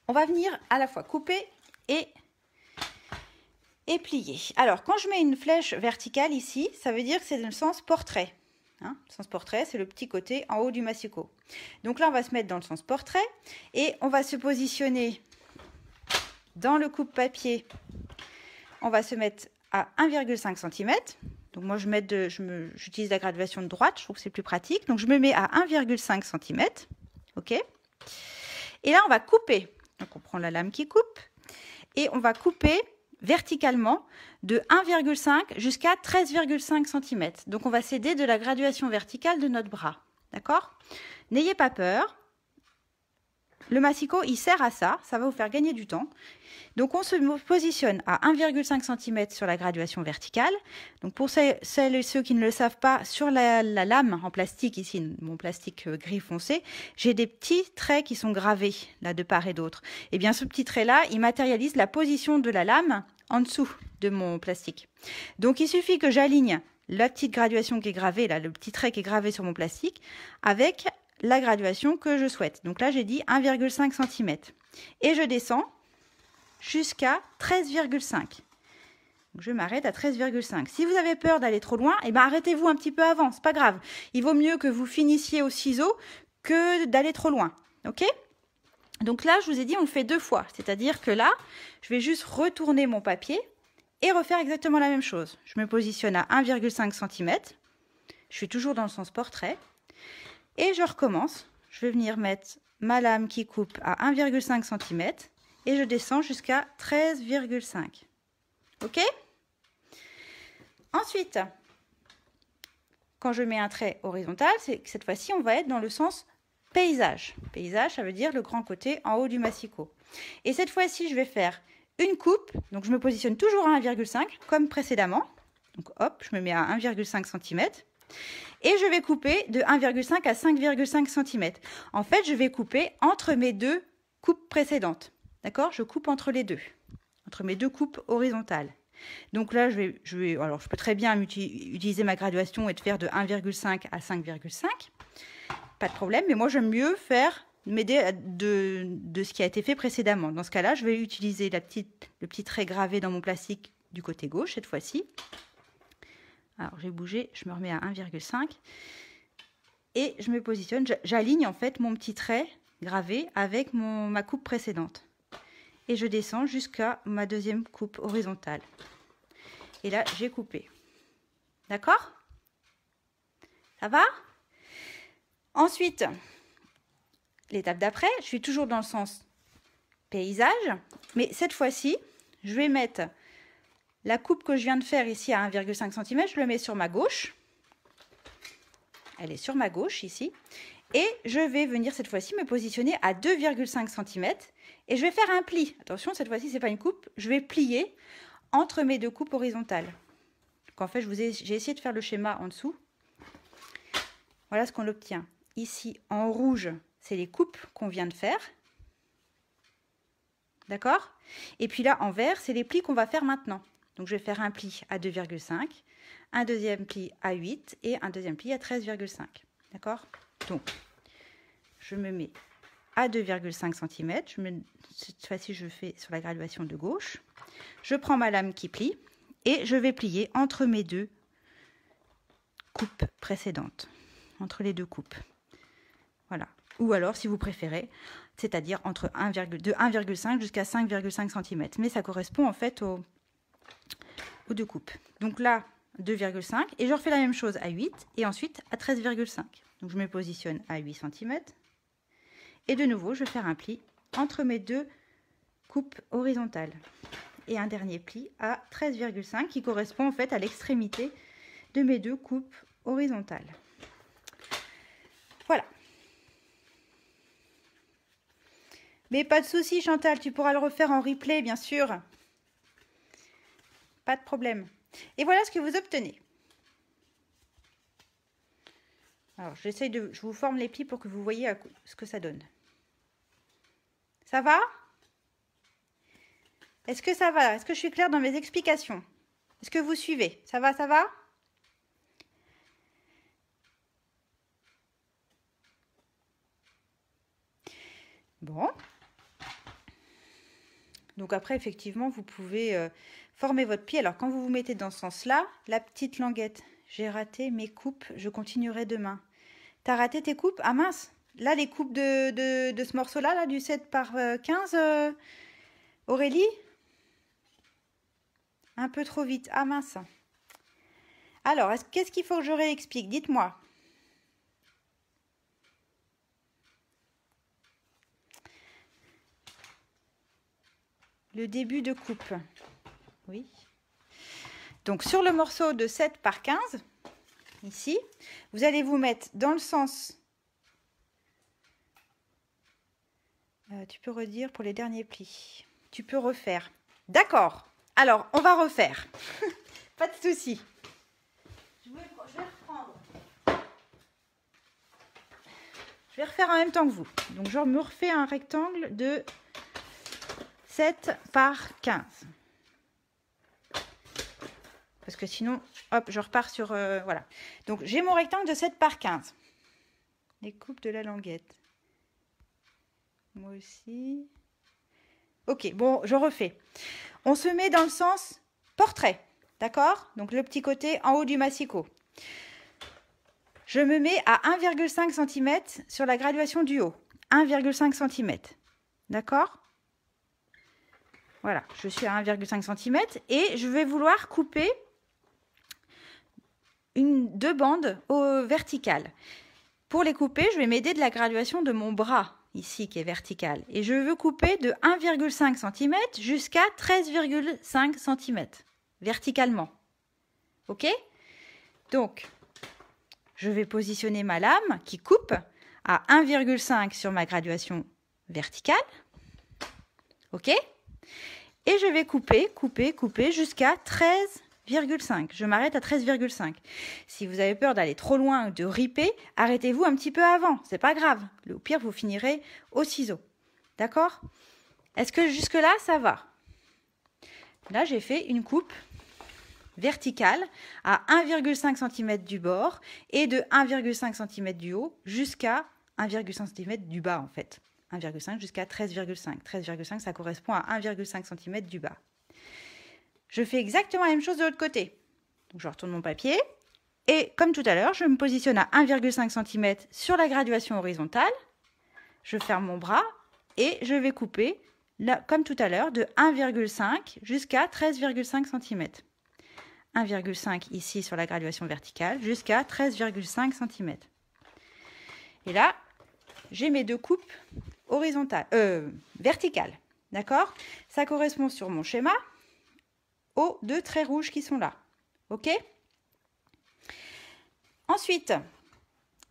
on va venir à la fois couper et plier. Alors quand je mets une flèche verticale ici, ça veut dire que c'est dans le sens portrait. Hein, le sens portrait, c'est le petit côté en haut du massicot. Donc là, on va se mettre dans le sens portrait et on va se positionner dans le coupe-papier. On va se mettre à 1,5 cm. Donc moi j'utilise la graduation de droite, je trouve que c'est plus pratique. Donc je me mets à 1,5 cm. OK. Et là on va couper. Donc on prend la lame qui coupe et on va couper verticalement de 1,5 jusqu'à 13,5 cm. Donc on va s'aider de la graduation verticale de notre bras. D'accord? N'ayez pas peur. Le massicot, il sert à ça. Ça va vous faire gagner du temps. Donc, on se positionne à 1,5 cm sur la graduation verticale. Donc, pour celles et ceux qui ne le savent pas, sur la lame en plastique, ici, mon plastique gris foncé, j'ai des petits traits qui sont gravés, là, de part et d'autre. Et bien, ce petit trait-là, il matérialise la position de la lame en dessous de mon plastique. Donc, il suffit que j'aligne la petite graduation qui est gravée, là, le petit trait qui est gravé sur mon plastique, avec la graduation que je souhaite. Donc là, j'ai dit 1,5 cm. Et je descends jusqu'à 13,5. Je m'arrête à 13,5. Si vous avez peur d'aller trop loin, eh ben arrêtez-vous un petit peu avant, c'est pas grave. Il vaut mieux que vous finissiez au ciseau que d'aller trop loin. OK? Donc là, je vous ai dit, on le fait 2 fois. C'est-à-dire que là, je vais juste retourner mon papier et refaire exactement la même chose. Je me positionne à 1,5 cm. Je suis toujours dans le sens portrait. Et je recommence. Je vais venir mettre ma lame qui coupe à 1,5 cm et je descends jusqu'à 13,5. OK? Ensuite, quand je mets un trait horizontal, c'est que cette fois-ci, on va être dans le sens paysage. Paysage, ça veut dire le grand côté en haut du massicot. Et cette fois-ci, je vais faire une coupe. Donc, je me positionne toujours à 1,5 comme précédemment. Donc, hop, je me mets à 1,5 cm. Et je vais couper de 1,5 à 5,5 cm. En fait, je vais couper entre mes 2 coupes précédentes. D'accord? Je coupe entre les deux. Entre mes 2 coupes horizontales. Donc là, alors je peux très bien utiliser ma graduation et de faire de 1,5 à 5,5. Pas de problème. Mais moi, j'aime mieux m'aider de ce qui a été fait précédemment. Dans ce cas-là, je vais utiliser le petit trait gravé dans mon plastique du côté gauche cette fois-ci. Alors, j'ai bougé, je me remets à 1,5 et je me positionne. J'aligne en fait mon petit trait gravé avec ma coupe précédente. et je descends jusqu'à ma deuxième coupe horizontale. Et là, j'ai coupé. D'accord? Ça va? Ensuite, l'étape d'après, je suis toujours dans le sens paysage, mais cette fois-ci, je vais mettre la coupe que je viens de faire ici à 1,5 cm, je le mets sur ma gauche. Elle est sur ma gauche ici. Et je vais venir cette fois-ci me positionner à 2,5 cm et je vais faire un pli. Attention, cette fois-ci, ce n'est pas une coupe, je vais plier entre mes deux coupes horizontales. Donc, en fait, j'ai essayé de faire le schéma en dessous. Voilà ce qu'on obtient. Ici, en rouge, c'est les coupes qu'on vient de faire. D'accord? Et puis là, en vert, c'est les plis qu'on va faire maintenant. Donc, je vais faire un pli à 2,5, un deuxième pli à 8 et un deuxième pli à 13,5. D'accord? Donc, je me mets à 2,5 cm. Cette fois-ci, je fais sur la graduation de gauche. Je prends ma lame qui plie et je vais plier entre mes deux coupes précédentes. Entre les deux coupes. Voilà. Ou alors, si vous préférez, c'est-à-dire entre 1,5 jusqu'à 5,5 cm. Mais ça correspond en fait aux deux coupes. Donc là, 2,5 et je refais la même chose à 8 et ensuite à 13,5. Donc je me positionne à 8 cm et de nouveau je vais faire un pli entre mes deux coupes horizontales et un dernier pli à 13,5 qui correspond en fait à l'extrémité de mes deux coupes horizontales. Voilà. Mais pas de souci Chantal, tu pourras le refaire en replay bien sûr. Pas de problème. Et voilà ce que vous obtenez. Alors, je vous forme les plis pour que vous voyez ce que ça donne. Ça va? Est-ce que ça va? Est-ce que je suis claire dans mes explications? Est-ce que vous suivez? Ça va, ça va? Bon. Donc après, effectivement, vous pouvez former votre pli. Alors, quand vous vous mettez dans ce sens-là, la petite languette, j'ai raté mes coupes, je continuerai demain. T'as raté tes coupes? Ah mince! Là, les coupes de ce morceau-là, là, du 7 par 15, Aurélie? Un peu trop vite. Ah mince! Alors, qu'est-ce qu'il faut que je réexplique? Dites-moi. Le début de coupe. Oui. Donc, sur le morceau de 7 par 15, ici, vous allez vous mettre dans le sens... tu peux redire pour les derniers plis. Tu peux refaire. D'accord. Alors, on va refaire. Pas de souci. Je vais reprendre. Je vais refaire en même temps que vous. Donc, je me refais un rectangle de 7 par 15. Parce que sinon, hop, je repars sur... voilà. Donc, j'ai mon rectangle de 7 par 15. Les coupes de la languette. Moi aussi. Ok, bon, je refais. On se met dans le sens portrait. D'accord? Donc, le petit côté en haut du massicot. Je me mets à 1,5 cm sur la graduation du haut. 1,5 cm. D'accord? Voilà, je suis à 1,5 cm et je vais vouloir couper deux bandes verticales. Pour les couper, je vais m'aider de la graduation de mon bras, ici, qui est verticale. Et je veux couper de 1,5 cm jusqu'à 13,5 cm, verticalement. OK? Donc, je vais positionner ma lame qui coupe à 1,5 sur ma graduation verticale. OK? Et je vais couper jusqu'à 13,5. Je m'arrête à 13,5. Si vous avez peur d'aller trop loin ou de riper, arrêtez-vous un petit peu avant. C'est pas grave. Au pire, vous finirez au ciseau. D'accord? Est-ce que jusque-là, ça va? Là, j'ai fait une coupe verticale à 1,5 cm du bord et de 1,5 cm du haut jusqu'à 1,5 cm du bas, en fait. 1,5 jusqu'à 13,5. 13,5, ça correspond à 1,5 cm du bas. Je fais exactement la même chose de l'autre côté. Donc, je retourne mon papier. Et comme tout à l'heure, je me positionne à 1,5 cm sur la graduation horizontale. Je ferme mon bras et je vais couper là, comme tout à l'heure, de 1,5 jusqu'à 13,5 cm. 1,5 ici sur la graduation verticale jusqu'à 13,5 cm. Et là, j'ai mes deux coupes horizontales, verticales. D'accord? Ça correspond sur mon schéma aux deux traits rouges qui sont là. OK? Ensuite,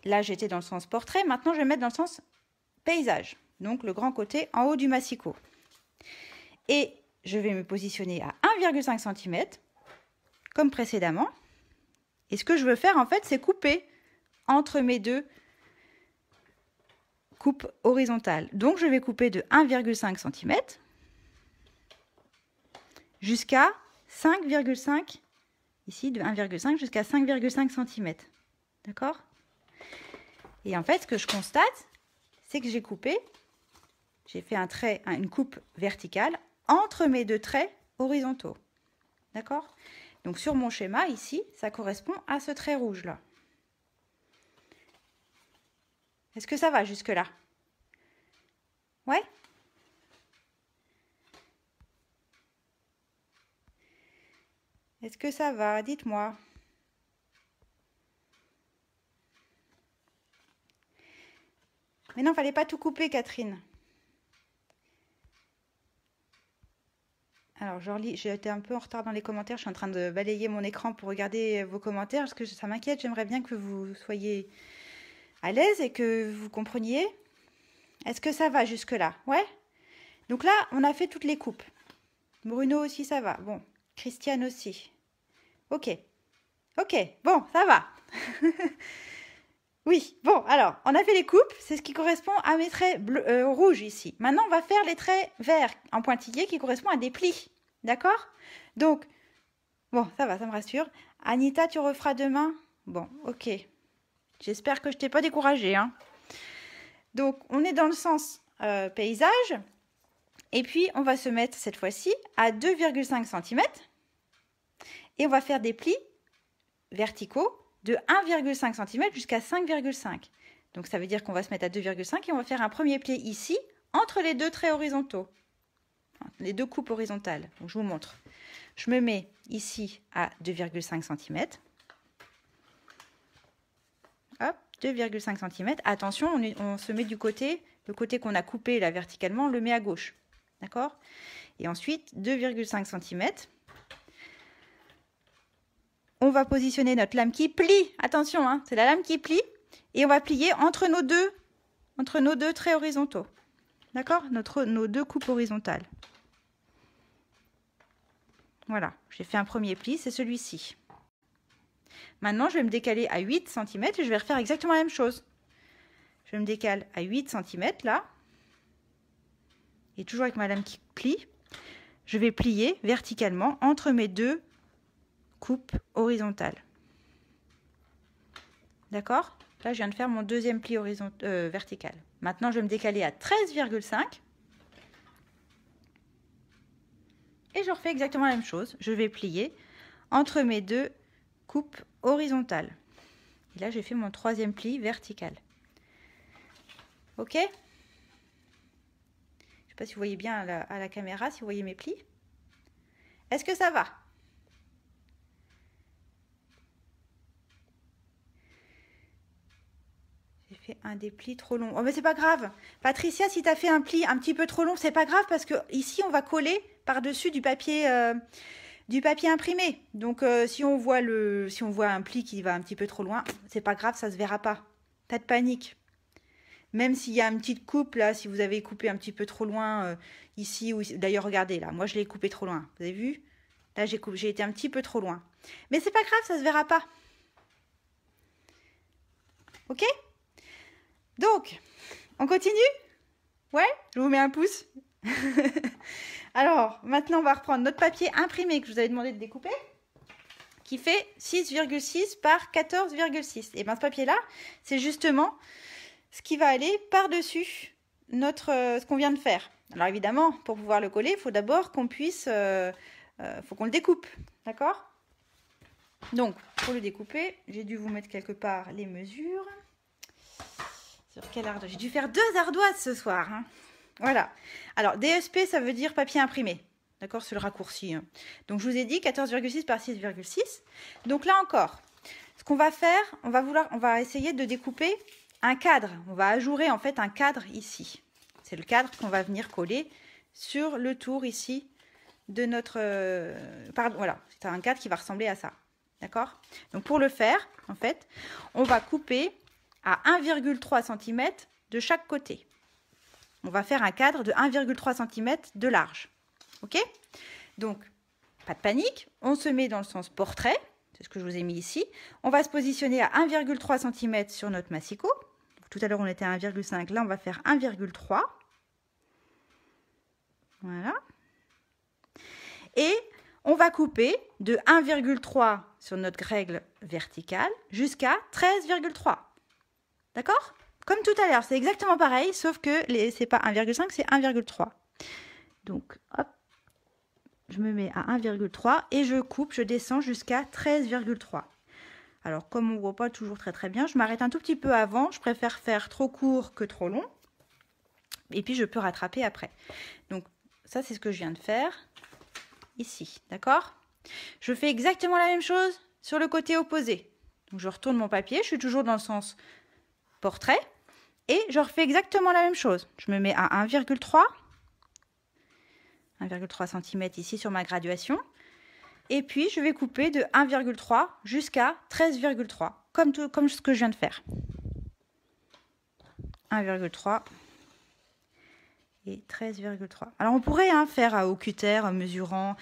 là j'étais dans le sens portrait, maintenant je vais mettre dans le sens paysage. Donc le grand côté en haut du massicot. Et je vais me positionner à 1,5 cm, comme précédemment. Et ce que je veux faire en fait, c'est couper entre mes deux coupes horizontales. Donc je vais couper de 1,5 cm jusqu'à 5,5, ici de 1,5 jusqu'à 5,5 cm. D'accord? Et en fait, ce que je constate, c'est que j'ai coupé, j'ai fait un trait, une coupe verticale entre mes deux traits horizontaux. D'accord? Donc sur mon schéma, ici, ça correspond à ce trait rouge-là. Est-ce que ça va jusque-là? Ouais? Est-ce que ça va? Dites-moi. Mais non, il ne fallait pas tout couper, Catherine. Alors, j'ai été un peu en retard dans les commentaires. Je suis en train de balayer mon écran pour regarder vos commentaires parce que ça m'inquiète. J'aimerais bien que vous soyez à l'aise et que vous compreniez. Est-ce que ça va jusque-là? Ouais? Donc là, on a fait toutes les coupes. Bruno aussi, ça va. Bon, Christiane aussi. Ok. Ok, bon, ça va. Oui, bon, alors, on a fait les coupes. C'est ce qui correspond à mes traits rouges ici. Maintenant, on va faire les traits verts en pointillés qui correspondent à des plis. D'accord? Donc, bon, ça va, ça me rassure. Anita, tu referas demain? Bon, ok. J'espère que je t'ai pas découragée, hein. Donc, on est dans le sens paysage. Et puis, on va se mettre cette fois-ci à 2,5 cm. Et on va faire des plis verticaux de 1,5 cm jusqu'à 5,5. Donc, ça veut dire qu'on va se mettre à 2,5 et on va faire un premier pli ici, entre les deux traits horizontaux. Les deux coupes horizontales. Donc, je vous montre. Je me mets ici à 2,5 cm. Hop, 2,5 cm. Attention, on se met du côté, le côté qu'on a coupé là verticalement, on le met à gauche. D'accord? Et ensuite, 2,5 cm. On va positionner notre lame qui plie. Attention, hein, c'est la lame qui plie. Et on va plier entre nos deux traits horizontaux. D'accord? Nos deux coupes horizontales. Voilà, j'ai fait un premier pli, c'est celui-ci. Maintenant, je vais me décaler à 8 cm et je vais refaire exactement la même chose. Je me décale à 8 cm là. Et toujours avec ma lame qui plie. Je vais plier verticalement entre mes deux coupes horizontales. D'accord? Là, je viens de faire mon deuxième pli vertical. Maintenant, je vais me décaler à 13,5. Et je refais exactement la même chose. Je vais plier entre mes deux coupes horizontales. Et là, j'ai fait mon troisième pli vertical. Ok? Je ne sais pas si vous voyez bien à la caméra, si vous voyez mes plis. Est-ce que ça va? J'ai fait un des plis trop long. Oh, mais c'est pas grave. Patricia, si tu as fait un pli un petit peu trop long, c'est pas grave parce que ici, on va coller par-dessus du papier imprimé. Donc, si on voit un pli qui va un petit peu trop loin, c'est pas grave, ça se verra pas. Pas de panique. Même s'il y a une petite coupe là, si vous avez coupé un petit peu trop loin ici ou d'ailleurs regardez là, moi je l'ai coupé trop loin. Vous avez vu? Là j'ai été un petit peu trop loin. Mais c'est pas grave, ça se verra pas. Ok? Donc, on continue? Ouais? Je vous mets un pouce. Alors, maintenant on va reprendre notre papier imprimé que je vous avais demandé de découper, qui fait 6,6 par 14,6. Et bien ce papier là, c'est justement ce qui va aller par-dessus ce qu'on vient de faire. Alors évidemment, pour pouvoir le coller, il faut d'abord qu'on puisse, faut qu'on le découpe, d'accord? Donc, pour le découper, j'ai dû vous mettre quelque part les mesures. Sur quelle ardoise? J'ai dû faire 2 ardoises ce soir. Hein. Voilà. Alors, DSP, ça veut dire papier imprimé. D'accord, c'est le raccourci. Hein. Donc, je vous ai dit 14,6 par 6,6. Donc, là encore, ce qu'on va faire, on va essayer de découper un cadre. On va ajourer en fait un cadre ici. C'est le cadre qu'on va venir coller sur le tour ici de notre... pardon, voilà, c'est un cadre qui va ressembler à ça. D'accord? Donc, pour le faire, en fait, on va couper à 1,3 cm de chaque côté. On va faire un cadre de 1,3 cm de large. OK? Donc, pas de panique. On se met dans le sens portrait. C'est ce que je vous ai mis ici. On va se positionner à 1,3 cm sur notre massicot. Tout à l'heure, on était à 1,5. Là, on va faire 1,3. Voilà. Et on va couper de 1,3 sur notre règle verticale jusqu'à 13,3. D'accord? Comme tout à l'heure, c'est exactement pareil, sauf que c'est pas 1,5, c'est 1,3. Donc, hop, je me mets à 1,3 et je coupe, je descends jusqu'à 13,3. Alors, comme on ne voit pas toujours très bien, je m'arrête un tout petit peu avant. Je préfère faire trop court que trop long. Et puis, je peux rattraper après. Donc, ça, c'est ce que je viens de faire ici. D'accord? Je fais exactement la même chose sur le côté opposé. Donc, je retourne mon papier. Je suis toujours dans le sens portrait. Et je refais exactement la même chose. Je me mets à 1,3 cm ici sur ma graduation. Et puis, je vais couper de 1,3 jusqu'à 13,3, comme ce que je viens de faire. 1,3 et 13,3. Alors, on pourrait faire au cutter, mesurant,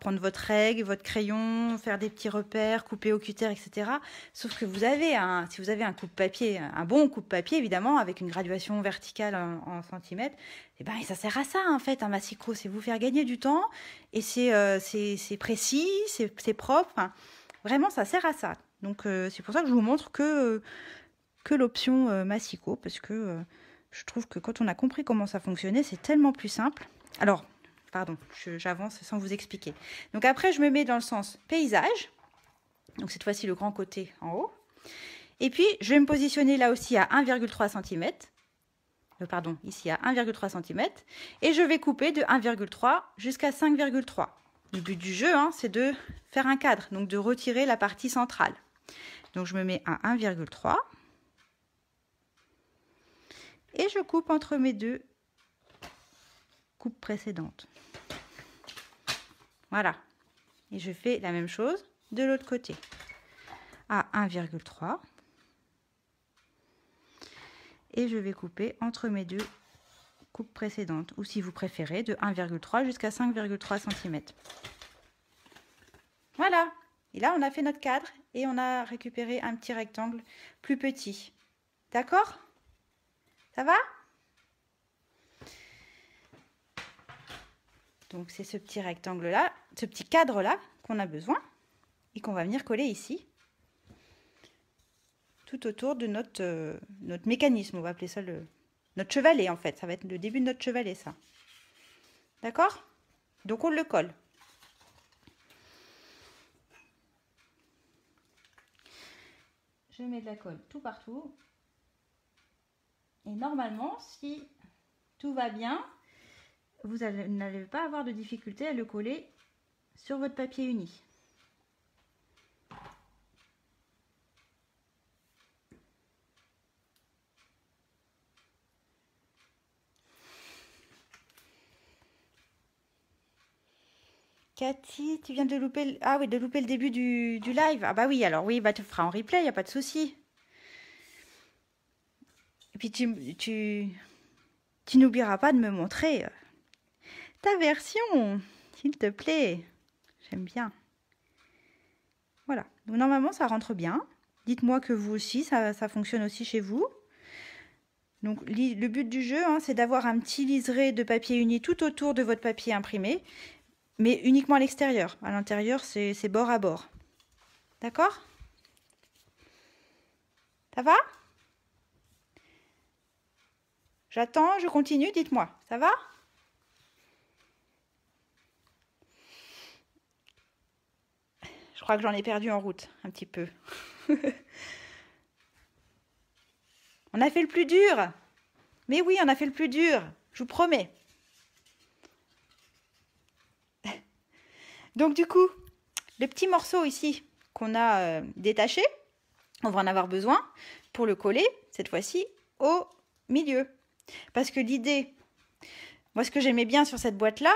prendre votre règle, votre crayon, faire des petits repères, couper au cutter, etc. Sauf que si vous avez un coupe-papier, un bon coupe-papier, évidemment, avec une graduation verticale en centimètres, et ça sert à ça, en fait, un massicot. C'est vous faire gagner du temps, et c'est précis, c'est propre. Enfin, vraiment, ça sert à ça. Donc, c'est pour ça que je vous montre que l'option massicot, parce que... je trouve que quand on a compris comment ça fonctionnait, c'est tellement plus simple. Alors, pardon, j'avance sans vous expliquer. Donc après, je me mets dans le sens paysage. Donc cette fois-ci, le grand côté en haut. Et puis, je vais me positionner là aussi à 1,3 cm. Pardon, ici à 1,3 cm. Et je vais couper de 1,3 jusqu'à 5,3. Le but du jeu, c'est de faire un cadre, donc de retirer la partie centrale. Donc je me mets à 1,3. Et je coupe entre mes deux coupes précédentes. Voilà. Et je fais la même chose de l'autre côté. À 1,3. Et je vais couper entre mes deux coupes précédentes. Ou si vous préférez, de 1,3 jusqu'à 5,3 cm. Voilà. Et là, on a fait notre cadre et on a récupéré un petit rectangle plus petit. D'accord ? Ça va? Donc, c'est ce petit rectangle-là, ce petit cadre-là qu'on a besoin et qu'on va venir coller ici, tout autour de notre mécanisme. On va appeler ça notre chevalet, en fait. Ça va être le début de notre chevalet, ça. D'accord? Donc, on le colle. Je mets de la colle tout partout. Et normalement, si tout va bien, vous n'allez pas avoir de difficulté à le coller sur votre papier uni. Cathy, tu viens de louper, de louper le début du live. Ah bah oui, alors oui, tu feras en replay, il n'y a pas de souci. Et puis tu n'oublieras pas de me montrer ta version, s'il te plaît. J'aime bien. Voilà. Donc normalement, ça rentre bien. Dites-moi que vous aussi, ça fonctionne aussi chez vous. Donc le but du jeu, c'est d'avoir un petit liseré de papier uni tout autour de votre papier imprimé, mais uniquement à l'extérieur. À l'intérieur, c'est bord à bord. D'accord? Ça va? J'attends, je continue, dites-moi. Ça va? Je crois que j'en ai perdu en route, un petit peu. On a fait le plus dur. Mais oui, on a fait le plus dur. Je vous promets. Donc du coup, le petit morceau ici qu'on a détaché, on va en avoir besoin pour le coller, cette fois-ci, au milieu. Parce que l'idée, moi ce que j'aimais bien sur cette boîte-là,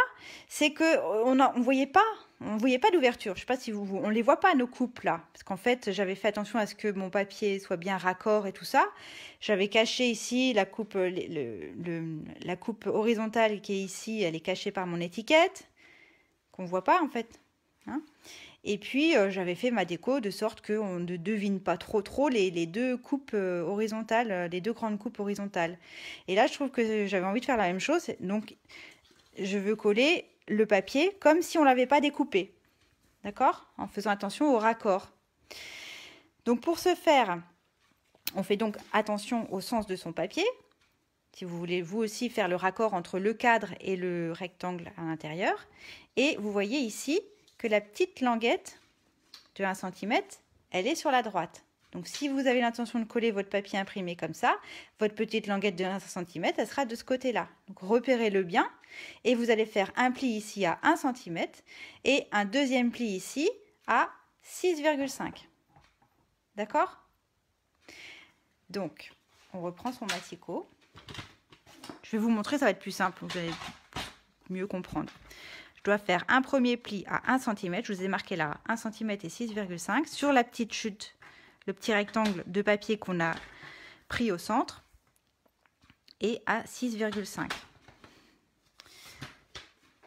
c'est qu'on ne voyait pas d'ouverture. Je ne sais pas si on ne les voit pas, nos coupes là. Parce qu'en fait, j'avais fait attention à ce que mon papier soit bien raccord et tout ça. J'avais caché ici la coupe, la coupe horizontale qui est ici, elle est cachée par mon étiquette, qu'on ne voit pas en fait. Hein. Et puis, j'avais fait ma déco de sorte qu'on ne devine pas trop les deux coupes horizontales, les deux grandes coupes horizontales. Et là, je trouve que j'avais envie de faire la même chose. Donc, je veux coller le papier comme si on ne l'avait pas découpé. D'accord? En faisant attention au raccord. Donc, pour ce faire, on fait donc attention au sens de son papier. Si vous voulez vous aussi faire le raccord entre le cadre et le rectangle à l'intérieur. Et vous voyez ici que la petite languette de 1 cm, elle est sur la droite. Donc si vous avez l'intention de coller votre papier imprimé comme ça, votre petite languette de 1 cm, elle sera de ce côté-là. Donc repérez-le bien et vous allez faire un pli ici à 1 cm et un deuxième pli ici à 6,5. D'accord? Donc, on reprend son massicot. Je vais vous montrer, ça va être plus simple, vous allez mieux comprendre. Je dois faire un premier pli à 1 cm, je vous ai marqué là 1 cm et 6,5 sur la petite chute, le petit rectangle de papier qu'on a pris au centre et à 6,5.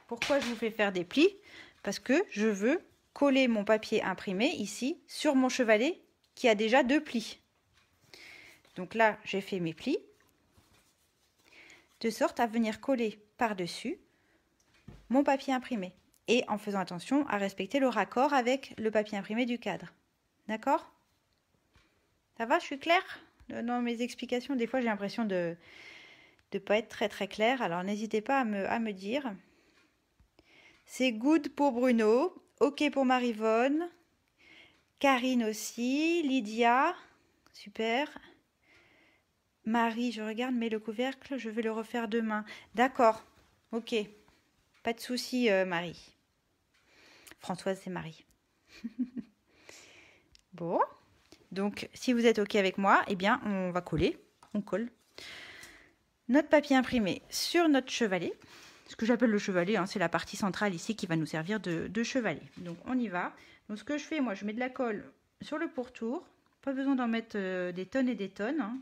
Pourquoi je vous fais faire des plis? Parce que je veux coller mon papier imprimé ici sur mon chevalet qui a déjà 2 plis. Donc là, j'ai fait mes plis de sorte à venir coller par-dessus mon papier imprimé et en faisant attention à respecter le raccord avec le papier imprimé du cadre. D'accord? Ça va, je suis claire? Dans mes explications, des fois j'ai l'impression de ne pas être très claire, alors n'hésitez pas à me dire. C'est good pour Bruno, ok pour Marivonne, Karine aussi, Lydia, super. Marie, je regarde, mais le couvercle, je vais le refaire demain. D'accord, ok. Pas de souci, Marie. Françoise, c'est Marie. Bon. Donc, si vous êtes OK avec moi, eh bien, on va coller. On colle notre papier imprimé sur notre chevalet. Ce que j'appelle le chevalet, hein, c'est la partie centrale ici qui va nous servir de chevalet. Donc, on y va. Donc, ce que je fais, moi, je mets de la colle sur le pourtour. Pas besoin d'en mettre des tonnes et des tonnes. Hein.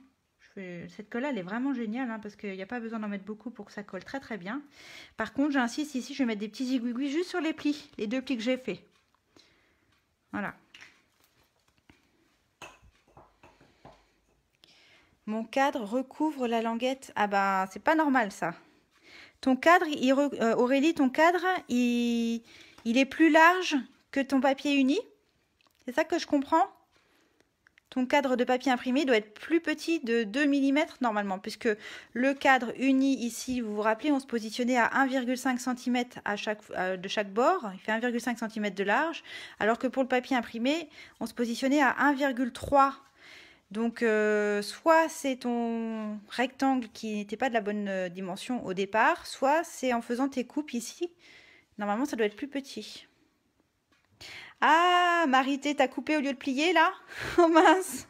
Cette colle-là, elle est vraiment géniale hein, parce qu'il n'y a pas besoin d'en mettre beaucoup pour que ça colle très bien. Par contre, j'insiste ici, je vais mettre des petits aiguilles juste sur les plis, les 2 plis que j'ai fait. Voilà. Mon cadre recouvre la languette. Ah ben, c'est pas normal ça. Ton cadre, Aurélie, ton cadre, il est plus large que ton papier uni. C'est ça que je comprends? Ton cadre de papier imprimé doit être plus petit de 2 mm normalement, puisque le cadre uni ici, vous vous rappelez, on se positionnait à 1,5 cm de chaque bord, il fait 1,5 cm de large, alors que pour le papier imprimé, on se positionnait à 1,3. Donc, soit c'est ton rectangle qui n'était pas de la bonne dimension au départ, soit c'est en faisant tes coupes ici. Normalement, ça doit être plus petit. Ah, Marité, t'as coupé au lieu de plier là? Oh mince!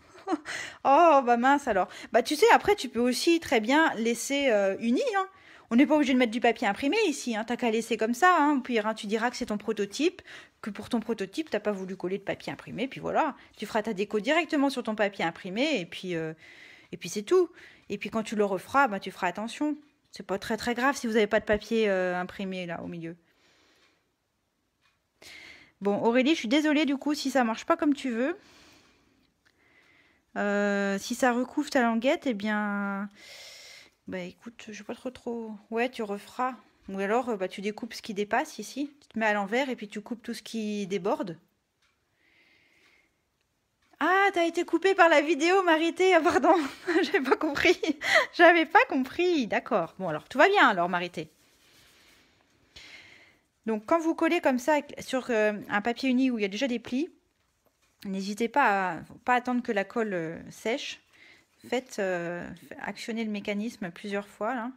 Oh, bah mince alors. Bah tu sais, après tu peux aussi très bien laisser uni. Hein. On n'est pas obligé de mettre du papier imprimé ici. Hein. T'as qu'à laisser comme ça. Hein. Puis hein, tu diras que c'est ton prototype, que pour ton prototype, t'as pas voulu coller de papier imprimé. Puis voilà, tu feras ta déco directement sur ton papier imprimé et puis c'est tout. Et puis quand tu le referas, bah, tu feras attention. C'est pas très grave si vous n'avez pas de papier imprimé là au milieu. Bon, Aurélie, je suis désolée du coup si ça marche pas comme tu veux. Si ça recouvre ta languette, eh bien, bah écoute, je sais pas trop. Ouais, tu referas. Ou alors, bah, tu découpes ce qui dépasse ici. Tu te mets à l'envers et puis tu coupes tout ce qui déborde. Ah, t'as été coupée par la vidéo, Marité. Ah, pardon, j'avais pas compris. J'avais pas compris. D'accord. Bon, alors tout va bien, alors, Marité. Donc, quand vous collez comme ça sur un papier uni où il y a déjà des plis, n'hésitez pas à attendre que la colle sèche. Faites actionner le mécanisme plusieurs fois. Là.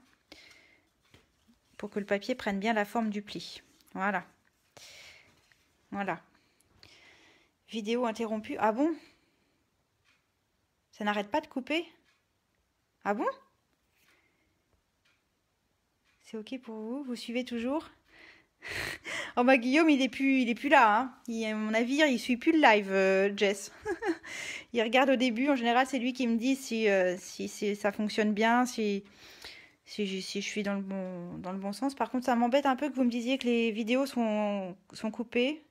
pour que le papier prenne bien la forme du pli. Voilà. Voilà. Vidéo interrompue. Ah bon? Ça n'arrête pas de couper? Ah bon? C'est ok pour vous? Vous suivez toujours? Oh bah Guillaume, il est plus là. Hein. À mon avis, il suit plus le live, Jess. Il regarde au début. En général, c'est lui qui me dit si ça fonctionne bien, si je suis dans le bon sens. Par contre, ça m'embête un peu que vous me disiez que les vidéos sont coupées.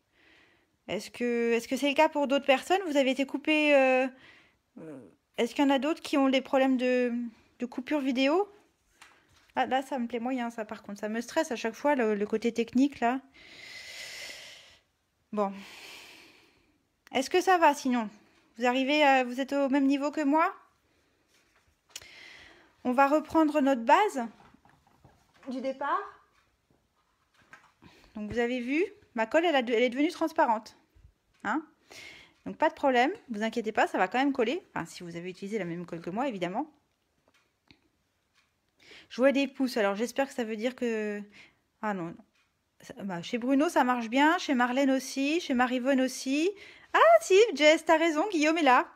Est-ce que c'est le cas pour d'autres personnes? Vous avez été coupé. Est-ce qu'il y en a d'autres qui ont des problèmes de coupure vidéo? Ah, là, ça me plaît moyen, ça, par contre. Ça me stresse à chaque fois, le côté technique, là. Bon. Est-ce que ça va, sinon? Vous êtes au même niveau que moi? On va reprendre notre base du départ. Donc, vous avez vu, ma colle, elle est devenue transparente. Hein? Donc, pas de problème. Vous inquiétez pas, ça va quand même coller. Enfin, si vous avez utilisé la même colle que moi, évidemment. Je vois des pouces, alors j'espère que ça veut dire que... Ah non, bah, chez Bruno ça marche bien, chez Marlène aussi, chez Marivonne aussi. Ah si, Jess, t'as raison, Guillaume est là.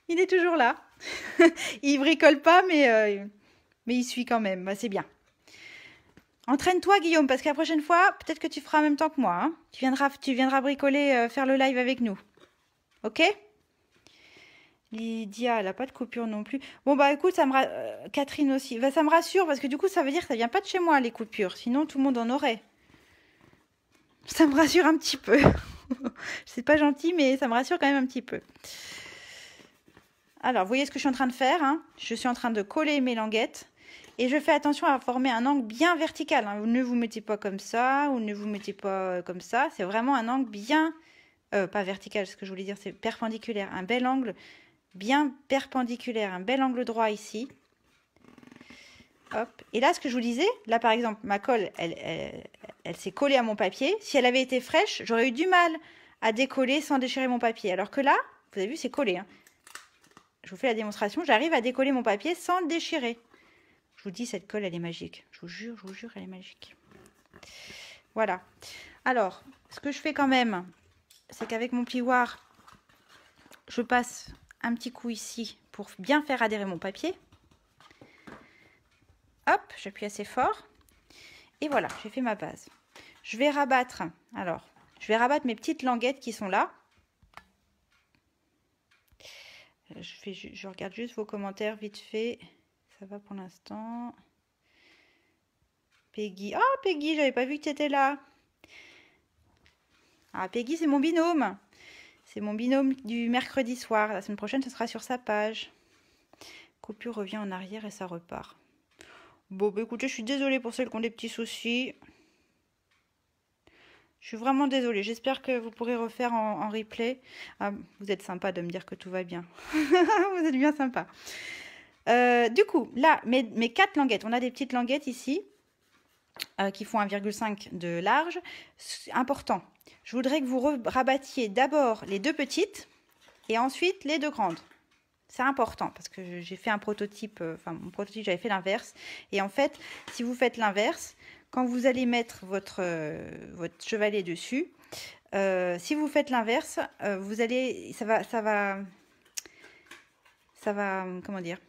Il est toujours là. Il bricole pas, mais il suit quand même, bah, c'est bien. Entraîne-toi Guillaume, parce que la prochaine fois, peut-être que tu feras en même temps que moi. Hein. Tu viendras bricoler, faire le live avec nous. Ok ? Lydia, elle n'a pas de coupure non plus. Bon, bah écoute, Catherine aussi. Bah, ça me rassure parce que du coup, ça veut dire que ça vient pas de chez moi, les coupures. Sinon, tout le monde en aurait. Ça me rassure un petit peu. C'est pas gentil, mais ça me rassure quand même un petit peu. Alors, vous voyez ce que je suis en train de faire. Hein, je suis en train de coller mes languettes. Et je fais attention à former un angle bien vertical. Hein. Vous ne vous mettez pas comme ça, ou ne vous mettez pas comme ça. C'est vraiment un angle bien... pas vertical, ce que je voulais dire, c'est perpendiculaire. Un bel angle... bien perpendiculaire, un bel angle droit ici. Hop. Et là, ce que je vous disais, là par exemple, ma colle, elle s'est collée à mon papier. Si elle avait été fraîche, j'aurais eu du mal à décoller sans déchirer mon papier. Alors que là, vous avez vu, c'est collé. Hein. Je vous fais la démonstration, j'arrive à décoller mon papier sans le déchirer. Je vous dis, cette colle, elle est magique. Je vous jure, elle est magique. Voilà. Alors, ce que je fais quand même, c'est qu'avec mon plioir, je passe un petit coup ici pour bien faire adhérer mon papier. Hop, j'appuie assez fort. Et voilà, j'ai fait ma base. Je vais rabattre, mes petites languettes qui sont là. Je regarde juste vos commentaires vite fait. Ça va pour l'instant. Peggy. Oh, Peggy, j'avais pas vu que tu étais là. Ah, Peggy, c'est mon binôme. C'est mon binôme du mercredi soir. La semaine prochaine, ce sera sur sa page. Coupure revient en arrière et ça repart. Bon, bah écoutez, je suis désolée pour celles qui ont des petits soucis. Je suis vraiment désolée. J'espère que vous pourrez refaire en replay. Ah, vous êtes sympa de me dire que tout va bien. Vous êtes bien sympa. Du coup, là, mes 4 languettes. On a des petites languettes ici qui font 1,5 de large. Important. Je voudrais que vous rabattiez d'abord les 2 petites et ensuite les 2 grandes. C'est important parce que j'ai fait un prototype, mon prototype, j'avais fait l'inverse. Et en fait, si vous faites l'inverse, quand vous allez mettre votre chevalet dessus, si vous faites l'inverse, comment dire,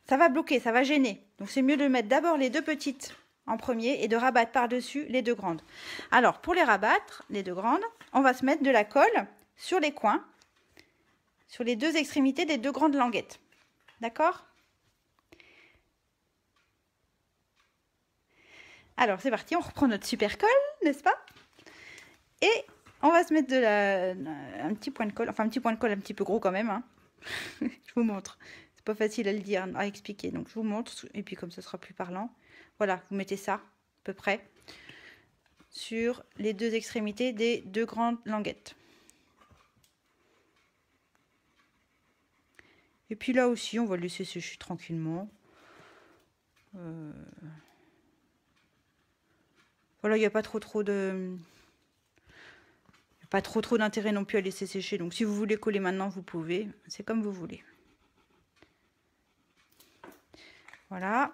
ça va bloquer, ça va gêner. Donc c'est mieux de mettre d'abord les 2 petites en premier et de rabattre par-dessus les 2 grandes. Alors, pour les rabattre, les 2 grandes, on va se mettre de la colle sur les coins, sur les 2 extrémités des 2 grandes languettes. D'accord? Alors, c'est parti, on reprend notre super colle, n'est-ce pas? Et on va se mettre un petit point de colle, un petit point de colle un petit peu gros quand même. Hein. Je vous montre. C'est pas facile à le dire, à expliquer. Donc, je vous montre, et puis comme ce sera plus parlant. Voilà, vous mettez ça, à peu près, sur les 2 extrémités des 2 grandes languettes. Et puis là aussi, on va le laisser sécher tranquillement. Voilà, il n'y a pas trop d'intérêt non plus à laisser sécher. Donc si vous voulez coller maintenant, vous pouvez. C'est comme vous voulez. Voilà.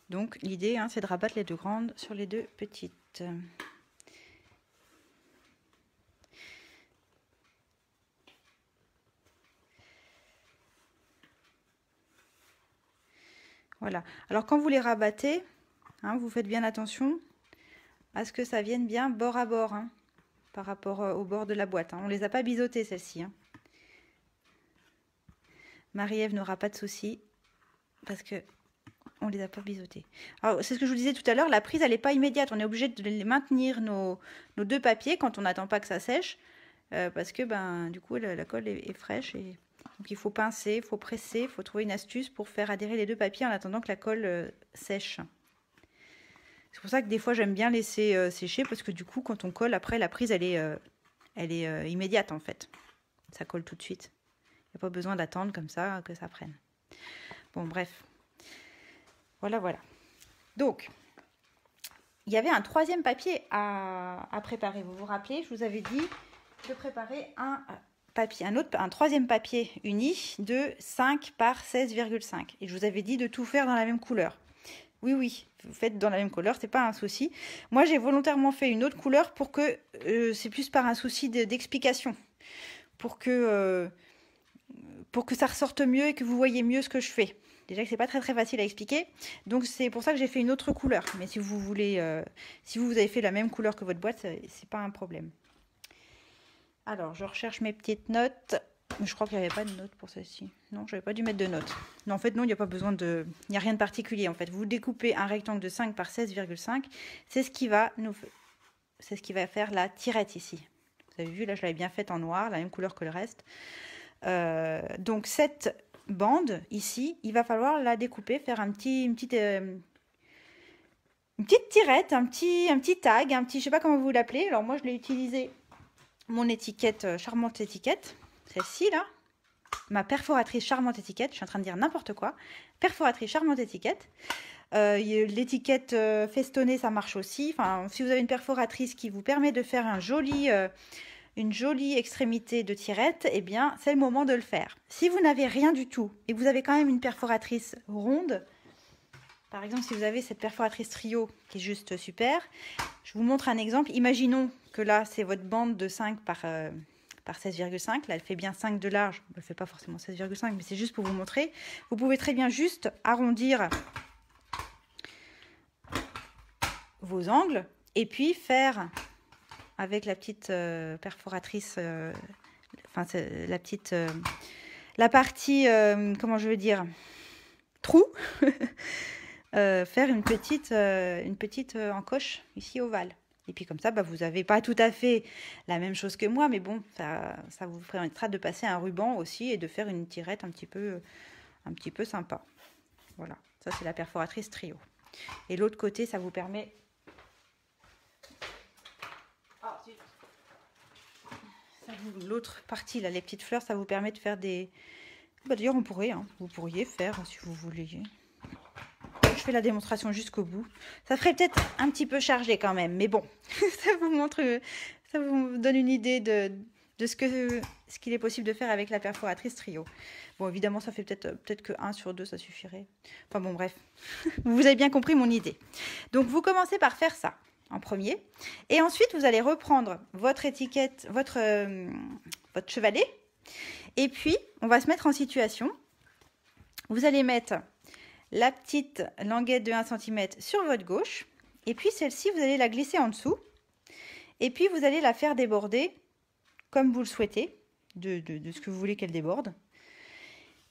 Donc l'idée, hein, c'est de rabattre les deux grandes sur les deux petites. Voilà. Alors quand vous les rabattez, hein, vous faites bien attention à ce que ça vienne bien bord à bord, hein, par rapport au bord de la boîte. Hein. On ne les a pas biseautées celles-ci. Hein. Marie-Ève n'aura pas de soucis parce que on les a pas biseautés. Alors c'est ce que je vous disais tout à l'heure, la prise elle n'est pas immédiate. On est obligé de les maintenir nos deux papiers quand on n'attend pas que ça sèche, parce que ben du coup la colle est fraîche et donc il faut pincer, il faut presser, il faut trouver une astuce pour faire adhérer les deux papiers en attendant que la colle sèche. C'est pour ça que des fois j'aime bien laisser sécher parce que du coup quand on colle après la prise elle est immédiate en fait. Ça colle tout de suite. Il n'y a pas besoin d'attendre comme ça que ça prenne. Bon bref. Voilà, voilà. Donc, il y avait un troisième papier à préparer. Vous vous rappelez, je vous avais dit de préparer un papier, un troisième papier uni de 5 par 16,5. Et je vous avais dit de tout faire dans la même couleur. Oui, oui, vous faites dans la même couleur, c'est pas un souci. Moi, j'ai volontairement fait une autre couleur pour que c'est plus par un souci d'explication. Pour que ça ressorte mieux et que vous voyez mieux ce que je fais. Déjà que c'est pas très facile à expliquer, donc c'est pour ça que j'ai fait une autre couleur. Mais si vous voulez, si vous avez fait la même couleur que votre boîte, c'est pas un problème. Alors, je recherche mes petites notes. Je crois qu'il n'y avait pas de notes pour celle-ci. Non, je n'avais pas dû mettre de notes. Non, en fait, non, il n'y a pas besoin de... Il n'y a rien de particulier, en fait. Vous découpez un rectangle de 5 par 16,5. C'est ce qui va faire la tirette ici. Vous avez vu, là, je l'avais bien faite en noir, la même couleur que le reste. Donc, cette bande ici, il va falloir la découper, faire une petite tirette, un petit tag, je sais pas comment vous l'appelez. Alors moi je l'ai utilisé mon étiquette, charmante étiquette, celle-ci là, ma perforatrice charmante étiquette, je suis en train de dire n'importe quoi, perforatrice charmante étiquette. L'étiquette festonnée ça marche aussi. Enfin, si vous avez une perforatrice qui vous permet de faire une jolie extrémité de tirette, eh bien, c'est le moment de le faire. Si vous n'avez rien du tout et que vous avez quand même une perforatrice ronde, par exemple, si vous avez cette perforatrice trio qui est juste super, je vous montre un exemple. Imaginons que là, c'est votre bande de 5 par 16,5. Là, elle fait bien 5 de large. Elle ne fait pas forcément 16,5, mais c'est juste pour vous montrer. Vous pouvez très bien juste arrondir vos angles et puis faire... avec la petite perforatrice, la partie, comment je veux dire, trou, faire une petite encoche ici ovale. Et puis comme ça, bah, vous n'avez pas tout à fait la même chose que moi, mais bon, ça vous permettra de passer un ruban aussi et de faire une tirette un petit peu sympa. Voilà, ça c'est la perforatrice trio. Et l'autre côté, ça vous permet... L'autre partie, là, les petites fleurs, ça vous permet de faire des... Bah, d'ailleurs, on pourrait, hein, vous pourriez faire si vous voulez. Je fais la démonstration jusqu'au bout. Ça ferait peut-être un petit peu chargé quand même, mais bon, ça vous montre, ça vous donne une idée de ce qu'il est possible de faire avec la perforatrice trio. Bon, évidemment, ça fait peut-être que 1 sur 2, ça suffirait. Enfin bon, bref, vous avez bien compris mon idée. Donc, vous commencez par faire ça en premier. Et ensuite, vous allez reprendre votre étiquette, votre chevalet. Et puis, on va se mettre en situation. Vous allez mettre la petite languette de 1 cm sur votre gauche. Et puis, celle-ci, vous allez la glisser en dessous. Et puis, vous allez la faire déborder comme vous le souhaitez, de ce que vous voulez qu'elle déborde.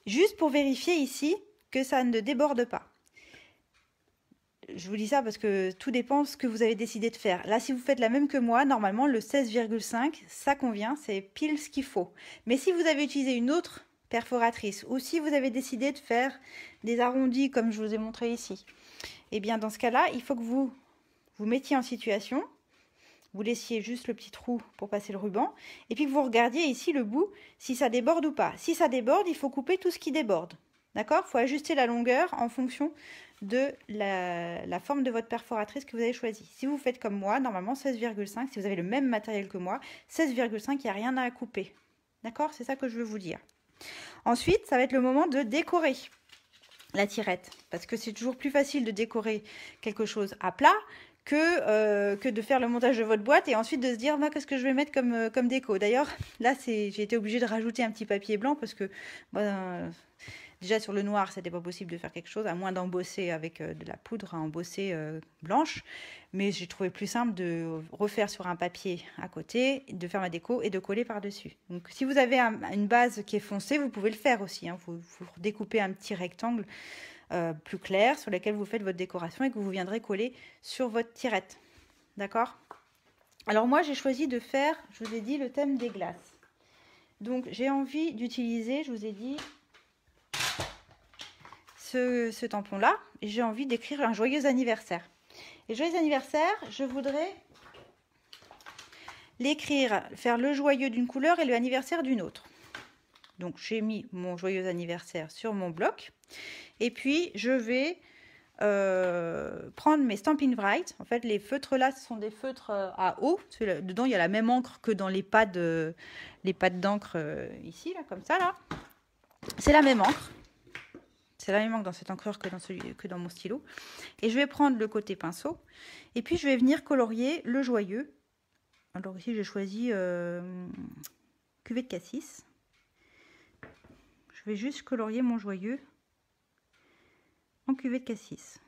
Juste pour vérifier ici que ça ne déborde pas. Je vous dis ça parce que tout dépend de ce que vous avez décidé de faire. Là, si vous faites la même que moi, normalement, le 16,5, ça convient, c'est pile ce qu'il faut. Mais si vous avez utilisé une autre perforatrice ou si vous avez décidé de faire des arrondis comme je vous ai montré ici, eh bien, dans ce cas-là, il faut que vous vous mettiez en situation, vous laissiez juste le petit trou pour passer le ruban et puis que vous regardiez ici le bout, si ça déborde ou pas. Si ça déborde, il faut couper tout ce qui déborde. D'accord ? Il faut ajuster la longueur en fonction de la forme de votre perforatrice que vous avez choisie. Si vous faites comme moi, normalement 16,5, si vous avez le même matériel que moi, 16,5, il n'y a rien à couper. D'accord ? C'est ça que je veux vous dire. Ensuite, ça va être le moment de décorer. la tirette. Parce que c'est toujours plus facile de décorer quelque chose à plat que de faire le montage de votre boîte et ensuite de se dire, qu'est-ce que je vais mettre comme déco. D'ailleurs, là, j'ai été obligée de rajouter un petit papier blanc parce que déjà sur le noir, c'était pas possible de faire quelque chose, à moins d'embosser avec de la poudre à embosser blanche. Mais j'ai trouvé plus simple de refaire sur un papier à côté, de faire ma déco et de coller par-dessus. Donc si vous avez une base qui est foncée, vous pouvez le faire aussi. Vous découpez un petit rectangle plus clair sur lequel vous faites votre décoration et que vous viendrez coller sur votre tirette. D'accord? Alors moi, j'ai choisi de faire, je vous ai dit, le thème des glaces. Donc j'ai envie d'utiliser, je vous ai dit, ce tampon-là. Et j'ai envie d'écrire un joyeux anniversaire. Et joyeux anniversaire, je voudrais l'écrire, faire le joyeux d'une couleur et le anniversaire d'une autre. Donc j'ai mis mon joyeux anniversaire sur mon bloc. Et puis je vais prendre mes Stampin' Write. En fait, les feutres là, ce sont des feutres à eau. Dedans, il y a la même encre que dans les pads d'encre ici, là, comme ça, là. C'est la même encre. C'est la même encre dans cette encreur que dans mon stylo. Et je vais prendre le côté pinceau. Et puis, je vais venir colorier le joyeux. Alors ici, j'ai choisi cuvée de cassis. Je vais juste colorier mon joyeux en cuvée de cassis.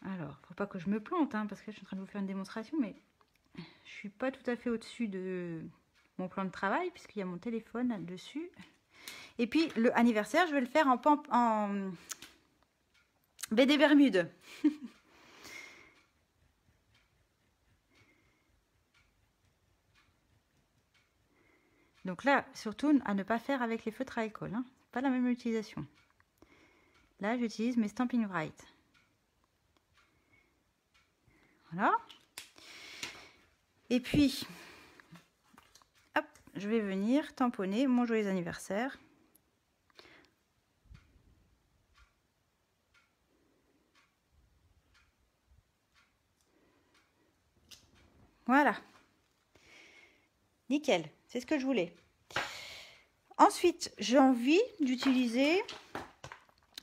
Alors, faut pas que je me plante, parce que je suis en train de vous faire une démonstration, mais je suis pas tout à fait au-dessus de mon plan de travail, puisqu'il y a mon téléphone là-dessus. Et puis, le anniversaire, je vais le faire en baie des Bermudes. Donc là, surtout, à ne pas faire avec les feutres à alcool. Pas la même utilisation. Là, j'utilise mes Stampin' Write. Voilà. Et puis, hop, je vais venir tamponner mon joyeux anniversaire. Voilà. Nickel, c'est ce que je voulais. Ensuite, j'ai envie d'utiliser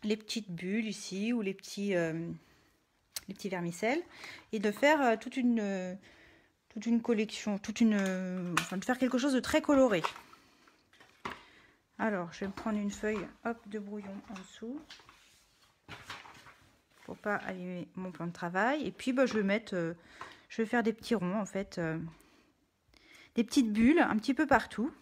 les petites bulles ici ou les petits vermicelles et de faire toute une collection, enfin, de faire quelque chose de très coloré. Alors, je vais me prendre une feuille de brouillon en dessous pour pas abîmer mon plan de travail. Et puis, je vais faire des petits ronds en fait, des petites bulles un petit peu partout.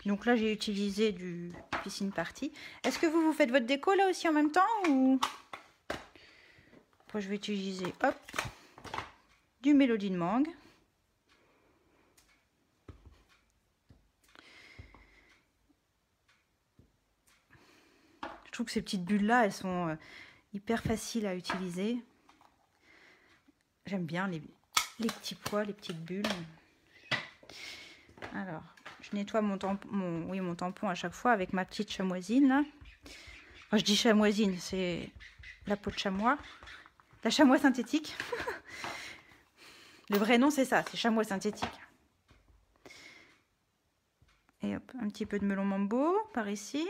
Donc là, j'ai utilisé du piscine party. Est-ce que vous faites votre déco là aussi en même temps ou... Moi, je vais utiliser, du Mélodie de mangue. Je trouve que ces petites bulles là, elles sont hyper faciles à utiliser. J'aime bien les petits pois, les petites bulles. Alors, je nettoie mon tampon à chaque fois avec ma petite chamoisine. Là. Enfin, je dis chamoisine, c'est la peau de chamois. La chamois synthétique. Le vrai nom, c'est ça, c'est chamois synthétique. Et hop, un petit peu de melon mambo par ici.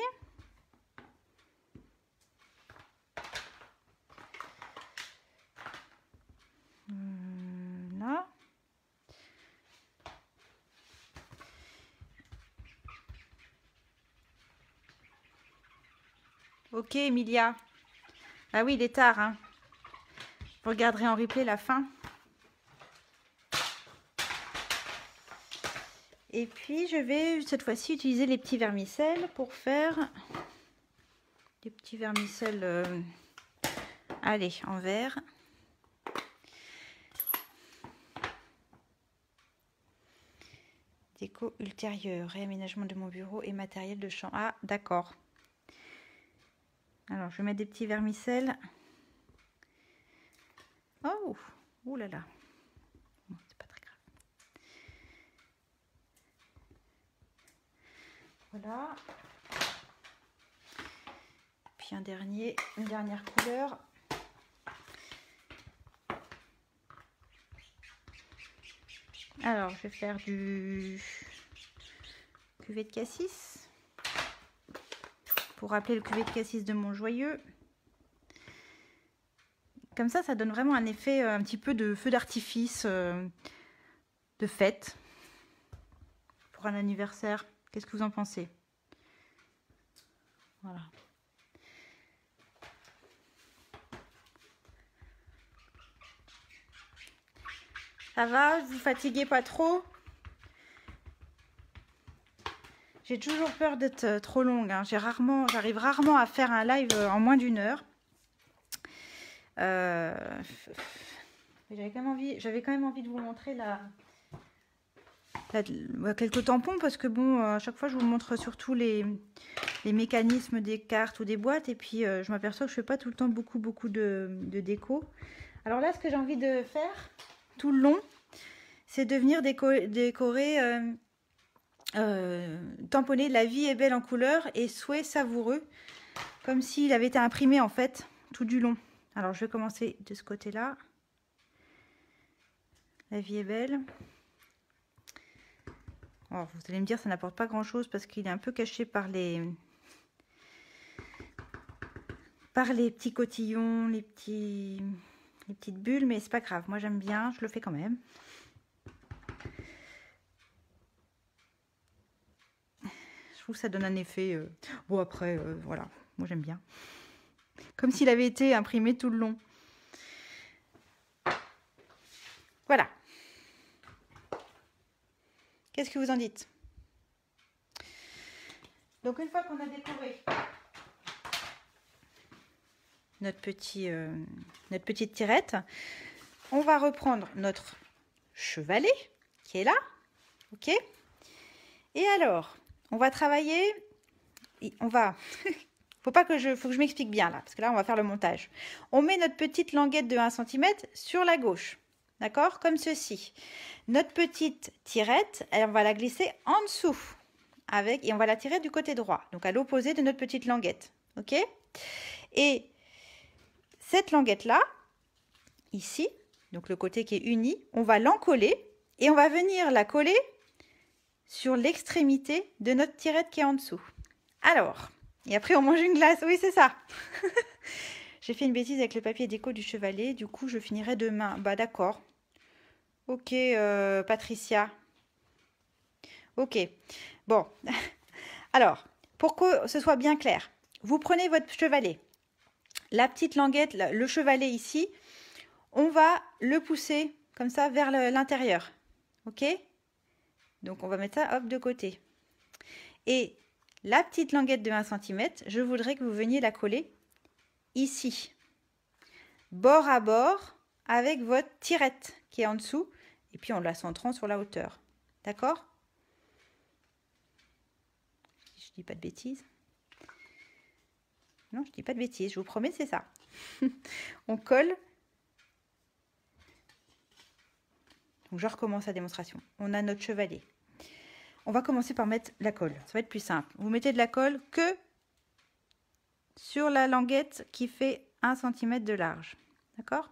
Là. Ok, Emilia. Ah oui, il est tard. Vous regarderez en replay la fin. Et puis, je vais cette fois-ci utiliser les petits vermicelles pour faire des petits vermicelles allez, en verre. Déco ultérieure, réaménagement de mon bureau et matériel de champ. Ah, d'accord. Alors, je vais mettre des petits vermicelles. Oh, ouh là là. Bon, c'est pas très grave. Voilà. Puis une dernière couleur. Alors, je vais faire du cuvée de cassis. Pour rappeler le cuvée de cassis de mon joyeux. Comme ça donne vraiment un effet un petit peu de feu d'artifice, de fête. Pour un anniversaire. Qu'est-ce que vous en pensez? Voilà. Ça va? Vous fatiguez pas trop? J'ai toujours peur d'être trop longue. Hein. J'arrive rarement à faire un live en moins d'1 heure. J'avais quand même envie de vous montrer quelques tampons parce que bon, à chaque fois je vous montre surtout les mécanismes des cartes ou des boîtes et puis je m'aperçois que je fais pas tout le temps beaucoup de déco. Alors là, ce que j'ai envie de faire tout le long, c'est de venir décorer, tamponner La vie est belle en couleur et souhait savoureux, comme s'il avait été imprimé en fait tout du long. Alors je vais commencer de ce côté-là. La vie est belle. Alors, vous allez me dire, ça n'apporte pas grand-chose parce qu'il est un peu caché par les petits cotillons, les petites bulles, mais c'est pas grave. Moi, j'aime bien, je le fais quand même. Je trouve que ça donne un effet... Bon, après, voilà, moi j'aime bien. Comme s'il avait été imprimé tout le long. Voilà. Qu'est-ce que vous en dites? Donc, une fois qu'on a décoré notre petite tirette, on va reprendre notre chevalet qui est là. Ok? Et alors, on va travailler... faut que je m'explique bien là, parce que là, on va faire le montage. On met notre petite languette de 1 cm sur la gauche. D'accord? Comme ceci. Notre petite tirette, on va la glisser en dessous. Et on va la tirer du côté droit. Donc, à l'opposé de notre petite languette. Ok? Et cette languette-là, ici, donc le côté qui est uni, on va l'encoller. Et on va venir la coller sur l'extrémité de notre tirette qui est en dessous. Alors, et après on mange une glace. Oui, c'est ça. J'ai fait une bêtise avec le papier déco du chevalet. Du coup, je finirai demain. Bah, d'accord. Ok, Patricia. Ok. Bon. Alors, pour que ce soit bien clair, vous prenez votre chevalet. La petite languette, le chevalet ici, on va le pousser comme ça vers l'intérieur. Ok? Donc, on va mettre ça, hop, de côté. Et la petite languette de 1 cm, je voudrais que vous veniez la coller ici. Bord à bord avec votre tirette qui est en dessous. Et puis, en la centrant sur la hauteur. D'accord? Je dis pas de bêtises. Non, je dis pas de bêtises. Je vous promets, c'est ça. On colle. Donc, je recommence la démonstration. On a notre chevalet. On va commencer par mettre la colle. Ça va être plus simple. Vous mettez de la colle que sur la languette qui fait 1 cm de large. D'accord?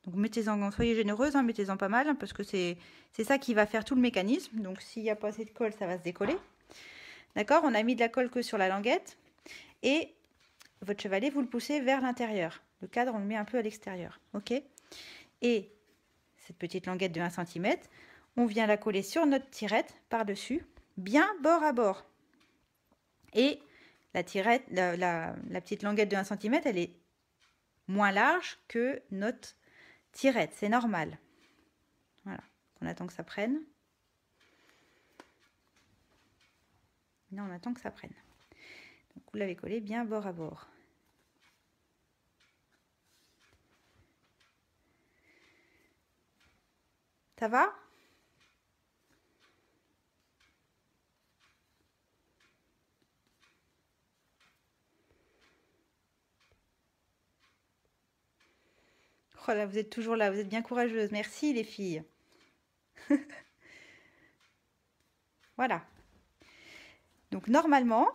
Donc, mettez-en, soyez généreuse, hein, mettez-en pas mal, hein, parce que c'est ça qui va faire tout le mécanisme. Donc, s'il n'y a pas assez de colle, ça va se décoller. D'accord? On a mis de la colle que sur la languette. Et votre chevalet, vous le poussez vers l'intérieur. Le cadre, on le met un peu à l'extérieur. Ok? Et cette petite languette de 1 cm, on vient la coller sur notre tirette par-dessus, bien bord à bord. Et la tirette, la petite languette de 1 cm, elle est moins large que notre tirette. C'est normal. Voilà. On attend que ça prenne. Là, on attend que ça prenne. Donc, vous l'avez collé bien bord à bord. Ça va? Oh là, vous êtes toujours là, vous êtes bien courageuses. Merci les filles. Voilà. Donc normalement,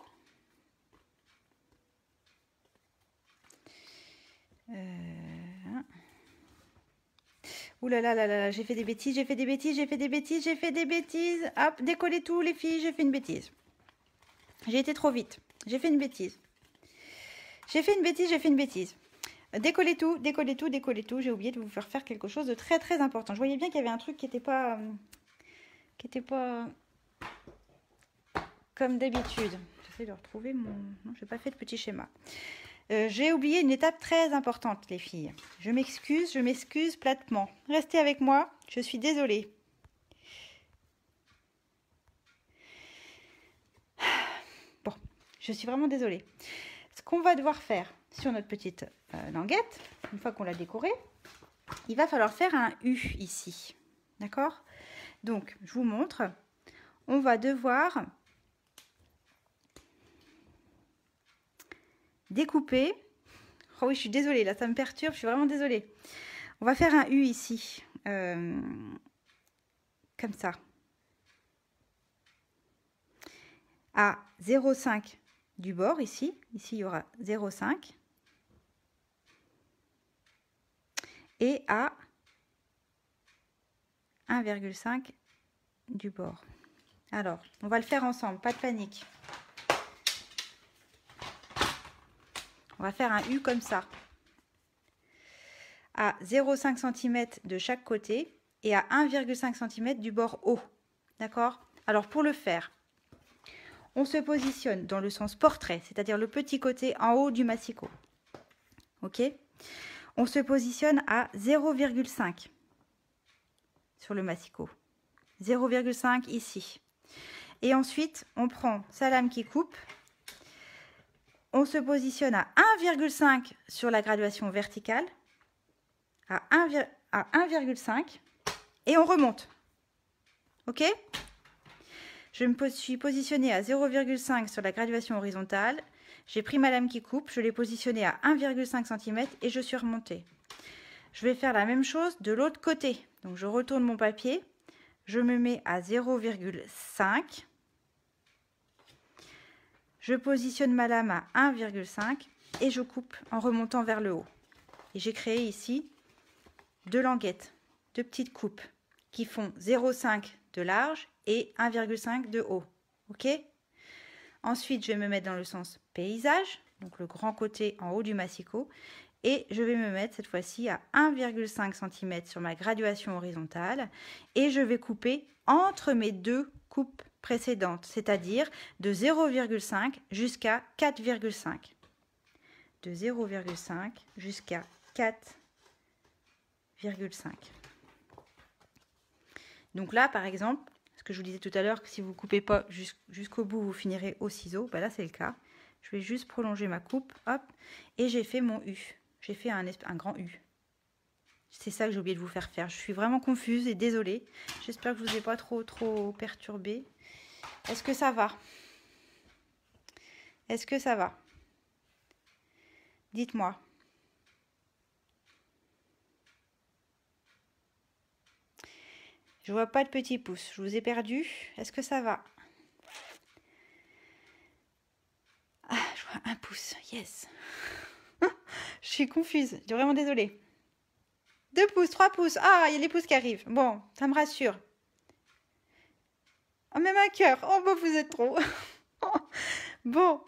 ouh là là là là, j'ai fait des bêtises, j'ai fait des bêtises, j'ai fait des bêtises, j'ai fait des bêtises. Hop, décollez tout les filles, j'ai fait une bêtise. J'ai été trop vite, j'ai fait une bêtise. J'ai fait une bêtise, j'ai fait une bêtise. Décollez tout, décollez tout, décollez tout. J'ai oublié de vous faire quelque chose de très très important. Je voyais bien qu'il y avait un truc qui n'était pas comme d'habitude. J'essaie de retrouver mon... Non, je n'ai pas fait de petit schéma. J'ai oublié une étape très importante, les filles. Je m'excuse platement. Restez avec moi, je suis désolée. Bon, je suis vraiment désolée. Ce qu'on va devoir faire sur notre petite languette, une fois qu'on l'a décorée, il va falloir faire un U ici. D'accord? Donc, je vous montre. On va devoir découper. Oh oui, je suis désolée, là, ça me perturbe, je suis vraiment désolée. On va faire un U ici, comme ça. À 0,5 du bord, ici. Ici, il y aura 0,5. Et à 1,5 du bord. Alors, on va le faire ensemble, pas de panique. On va faire un U comme ça, à 0,5 cm de chaque côté et à 1,5 cm du bord haut. D'accord? Alors, pour le faire, on se positionne dans le sens portrait, c'est-à-dire le petit côté en haut du massicot. Ok? On se positionne à 0,5 sur le massicot. 0,5 ici. Et ensuite, on prend sa lame qui coupe. On se positionne à 1,5 sur la graduation verticale, à 1,5 et on remonte. Ok? Je me suis positionnée à 0,5 sur la graduation horizontale. J'ai pris ma lame qui coupe, je l'ai positionnée à 1,5 cm et je suis remontée. Je vais faire la même chose de l'autre côté. Donc je retourne mon papier, je me mets à 0,5. Je positionne ma lame à 1,5 et je coupe en remontant vers le haut. Et j'ai créé ici deux languettes, deux petites coupes qui font 0,5 de large et 1,5 de haut. Ok? Ensuite, je vais me mettre dans le sens paysage, donc le grand côté en haut du massicot. Et je vais me mettre cette fois-ci à 1,5 cm sur ma graduation horizontale. Et je vais couper entre mes deux coupes précédentes, c'est-à-dire de 0,5 jusqu'à 4,5. De 0,5 jusqu'à 4,5. Donc là, par exemple, ce que je vous disais tout à l'heure, que si vous ne coupez pas jusqu'au bout, vous finirez au ciseau. Ben là, c'est le cas. Je vais juste prolonger ma coupe, hop, et j'ai fait mon U. J'ai fait un grand U. C'est ça que j'ai oublié de vous faire faire. Je suis vraiment confuse et désolée. J'espère que je ne vous ai pas trop perturbé. Est-ce que ça va? Est-ce que ça va? Dites-moi. Je vois pas de petits pouces. Je vous ai perdu. Est-ce que ça va? Ah, je vois un pouce. Yes. Je suis confuse. Je suis vraiment désolée. 2 pouces, 3 pouces. Ah, il y a les pouces qui arrivent. Bon, ça me rassure. Oh, même un cœur. Oh, bon, vous êtes trop. Bon,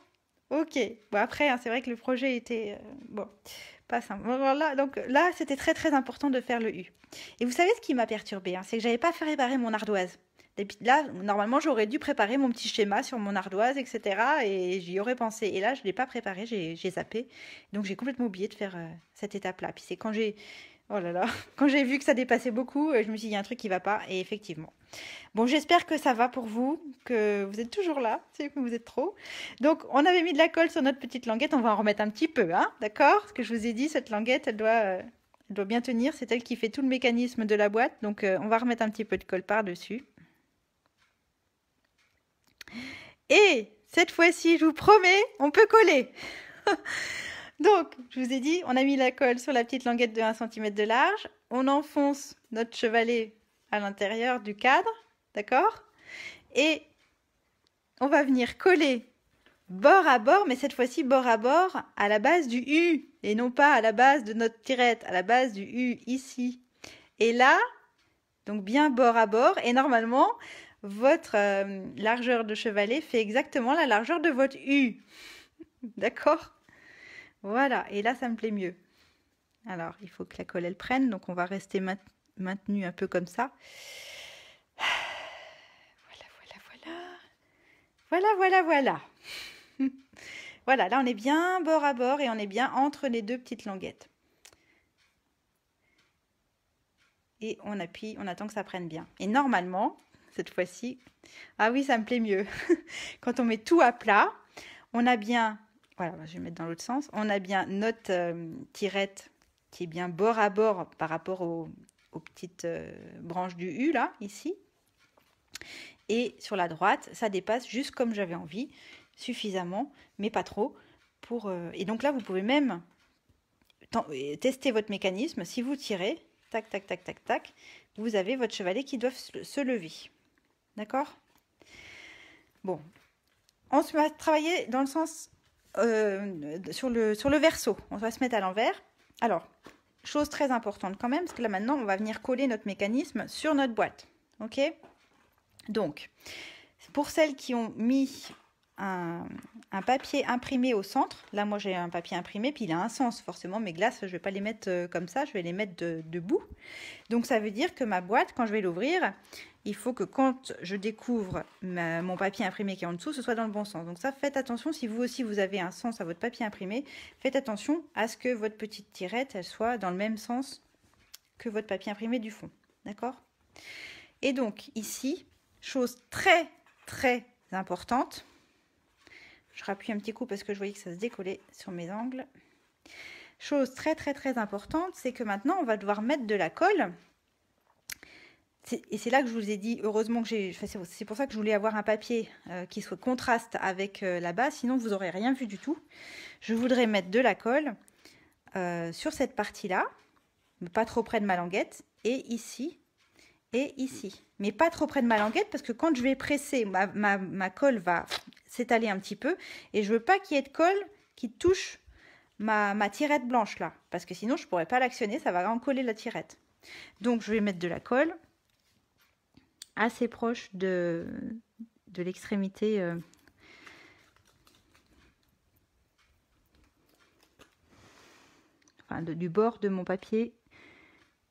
ok. Bon, après, hein, c'est vrai que le projet était... bon, pas simple. Bon, voilà, donc là, c'était très, très important de faire le U. Et vous savez ce qui m'a perturbée, hein, c'est que j'avais pas fait préparer mon ardoise. Là, normalement, j'aurais dû préparer mon petit schéma sur mon ardoise, etc. Et j'y aurais pensé. Et là, je ne l'ai pas préparé, j'ai zappé. Donc, j'ai complètement oublié de faire cette étape-là. Puis c'est quand j'ai... Oh là là, quand j'ai vu que ça dépassait beaucoup, je me suis dit, il y a un truc qui ne va pas. Et effectivement. Bon, j'espère que ça va pour vous, que vous êtes toujours là, c'est que vous êtes trop. Donc, on avait mis de la colle sur notre petite languette. On va en remettre un petit peu, hein, d'accord? Ce que je vous ai dit, cette languette, elle doit bien tenir. C'est elle qui fait tout le mécanisme de la boîte. Donc, on va remettre un petit peu de colle par-dessus. Et cette fois-ci, je vous promets, on peut coller. Donc, je vous ai dit, on a mis la colle sur la petite languette de 1 cm de large. On enfonce notre chevalet à l'intérieur du cadre, d'accord? Et on va venir coller bord à bord, mais cette fois-ci bord à bord à la base du U et non pas à la base de notre tirette, à la base du U ici. Et là, donc bien bord à bord, et normalement, votre largeur de chevalet fait exactement la largeur de votre U. D'accord? Voilà, et là, ça me plaît mieux. Alors, il faut que la colle, elle prenne, donc on va rester maintenu un peu comme ça. Voilà. Voilà, là, on est bien bord à bord et on est bien entre les deux petites languettes. Et on appuie, on attend que ça prenne bien. Et normalement, cette fois-ci, ah oui, ça me plaît mieux. Quand on met tout à plat, on a bien, voilà, je vais mettre dans l'autre sens, on a bien notre tirette qui est bien bord à bord par rapport aux petites branches du U, là, ici. Et sur la droite, ça dépasse juste comme j'avais envie, suffisamment, mais pas trop. Et donc là, vous pouvez même tester votre mécanisme. Si vous tirez, tac, tac, tac, tac, tac, vous avez votre chevalet qui doit se lever. D'accord? Bon, on se va travailler dans le sens sur le verso. On va se mettre à l'envers. Alors, chose très importante quand même, parce que là maintenant, on va venir coller notre mécanisme sur notre boîte. Ok? Donc, pour celles qui ont mis un papier imprimé au centre, là moi j'ai un papier imprimé, puis il a un sens forcément, mes glaces je ne vais pas les mettre comme ça, je vais les mettre debout. Donc ça veut dire que ma boîte, quand je vais l'ouvrir, il faut que quand je découvre mon papier imprimé qui est en dessous, ce soit dans le bon sens. Donc ça, faites attention, si vous aussi vous avez un sens à votre papier imprimé, faites attention à ce que votre petite tirette, elle soit dans le même sens que votre papier imprimé du fond. D'accord? Et donc ici, chose très très importante, je rappuie un petit coup parce que je voyais que ça se décollait sur mes angles. Chose très très très importante, c'est que maintenant on va devoir mettre de la colle. Et c'est là que je vous ai dit, heureusement que c'est pour ça que je voulais avoir un papier qui soit contraste avec la base, sinon vous n'aurez rien vu du tout. Je voudrais mettre de la colle sur cette partie-là, pas trop près de ma languette, et ici, mais pas trop près de ma languette parce que quand je vais presser, ma colle va s'étaler un petit peu et je veux pas qu'il y ait de colle qui touche ma tirette blanche là, parce que sinon je pourrais pas l'actionner, ça va encoller la tirette. Donc je vais mettre de la colle assez proche de l'extrémité enfin du bord de mon papier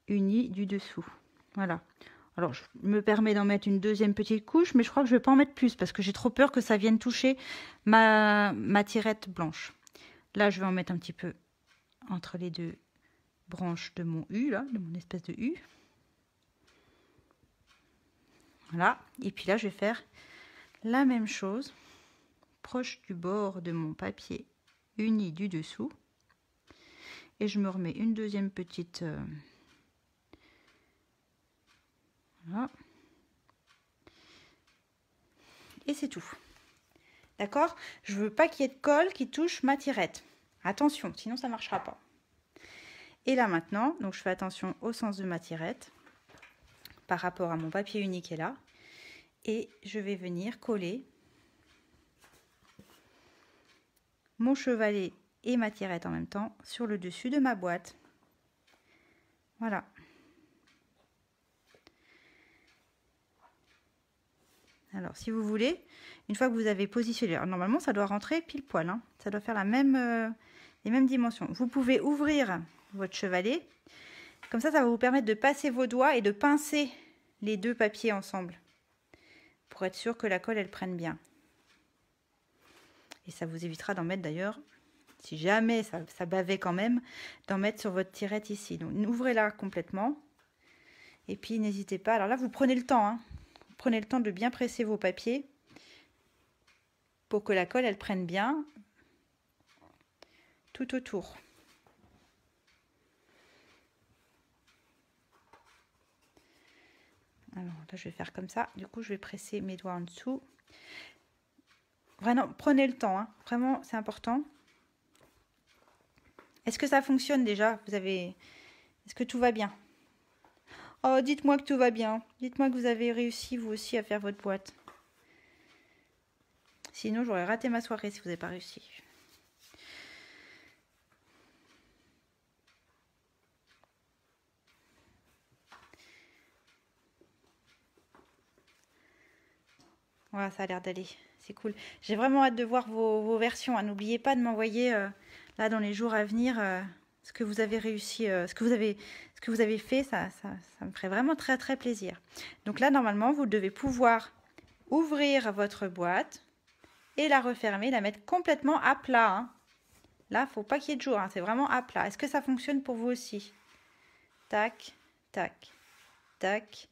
uni du dessous. Voilà. Alors, je me permets d'en mettre une deuxième petite couche, mais je crois que je ne vais pas en mettre plus parce que j'ai trop peur que ça vienne toucher ma tirette blanche. Là, je vais en mettre un petit peu entre les deux branches de mon U, là, de mon espèce de U. Voilà. Et puis là, je vais faire la même chose, proche du bord de mon papier uni du dessous. Et je me remets une deuxième petite... Voilà. Et c'est tout. D'accord? Je veux pas qu'il y ait de colle qui touche ma tirette. Attention, sinon ça ne marchera pas. Et là maintenant, donc je fais attention au sens de ma tirette par rapport à mon papier uni qui est là. Et je vais venir coller mon chevalet et ma tirette en même temps sur le dessus de ma boîte. Voilà. Alors, si vous voulez, une fois que vous avez positionné, alors, normalement, ça doit rentrer pile poil, hein, ça doit faire les mêmes dimensions. Vous pouvez ouvrir votre chevalet, comme ça va vous permettre de passer vos doigts et de pincer les deux papiers ensemble, pour être sûr que la colle, elle prenne bien. Et ça vous évitera d'en mettre d'ailleurs, si jamais ça bavait quand même, d'en mettre sur votre tirette ici. Donc, ouvrez-la complètement, et puis n'hésitez pas, alors là, vous prenez le temps, hein. Prenez le temps de bien presser vos papiers pour que la colle, elle prenne bien tout autour. Alors là, je vais faire comme ça. Du coup, je vais presser mes doigts en dessous. Vraiment, prenez le temps, hein. Vraiment, c'est important. Est-ce que ça fonctionne déjà? Est-ce que tout va bien? Oh, dites-moi que tout va bien. Dites-moi que vous avez réussi, vous aussi, à faire votre boîte. Sinon, j'aurais raté ma soirée si vous n'avez pas réussi. Voilà, ça a l'air d'aller. C'est cool. J'ai vraiment hâte de voir vos versions. N'oubliez pas de m'envoyer là dans les jours à venir ce que vous avez réussi, ce que vous avez fait. Ça me ferait vraiment très très plaisir. Donc là, normalement, vous devez pouvoir ouvrir votre boîte et la refermer, la mettre complètement à plat. Hein. Là, il ne faut pas qu'il y ait de jour. Hein. C'est vraiment à plat. Est-ce que ça fonctionne pour vous aussi? Tac, tac, tac,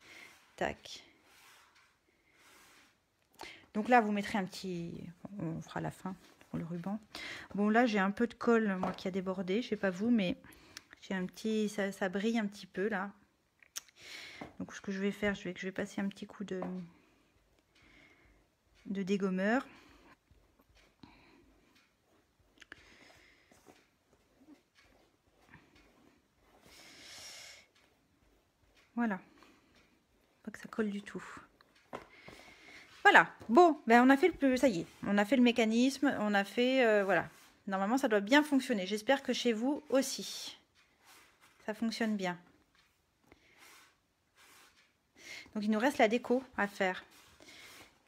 tac. Donc là, vous mettrez un petit... On fera la fin pour le ruban. Bon, là, j'ai un peu de colle, moi, qui a débordé. Je sais pas vous, mais j'ai un petit... Ça brille un petit peu, là. Donc, ce que je vais faire, je vais passer un petit coup de dégommeur. Voilà. Pas que ça colle du tout. Voilà, bon, ben on a fait ça y est, on a fait le mécanisme, on a fait, voilà. Normalement, ça doit bien fonctionner. J'espère que chez vous aussi, ça fonctionne bien. Donc, il nous reste la déco à faire.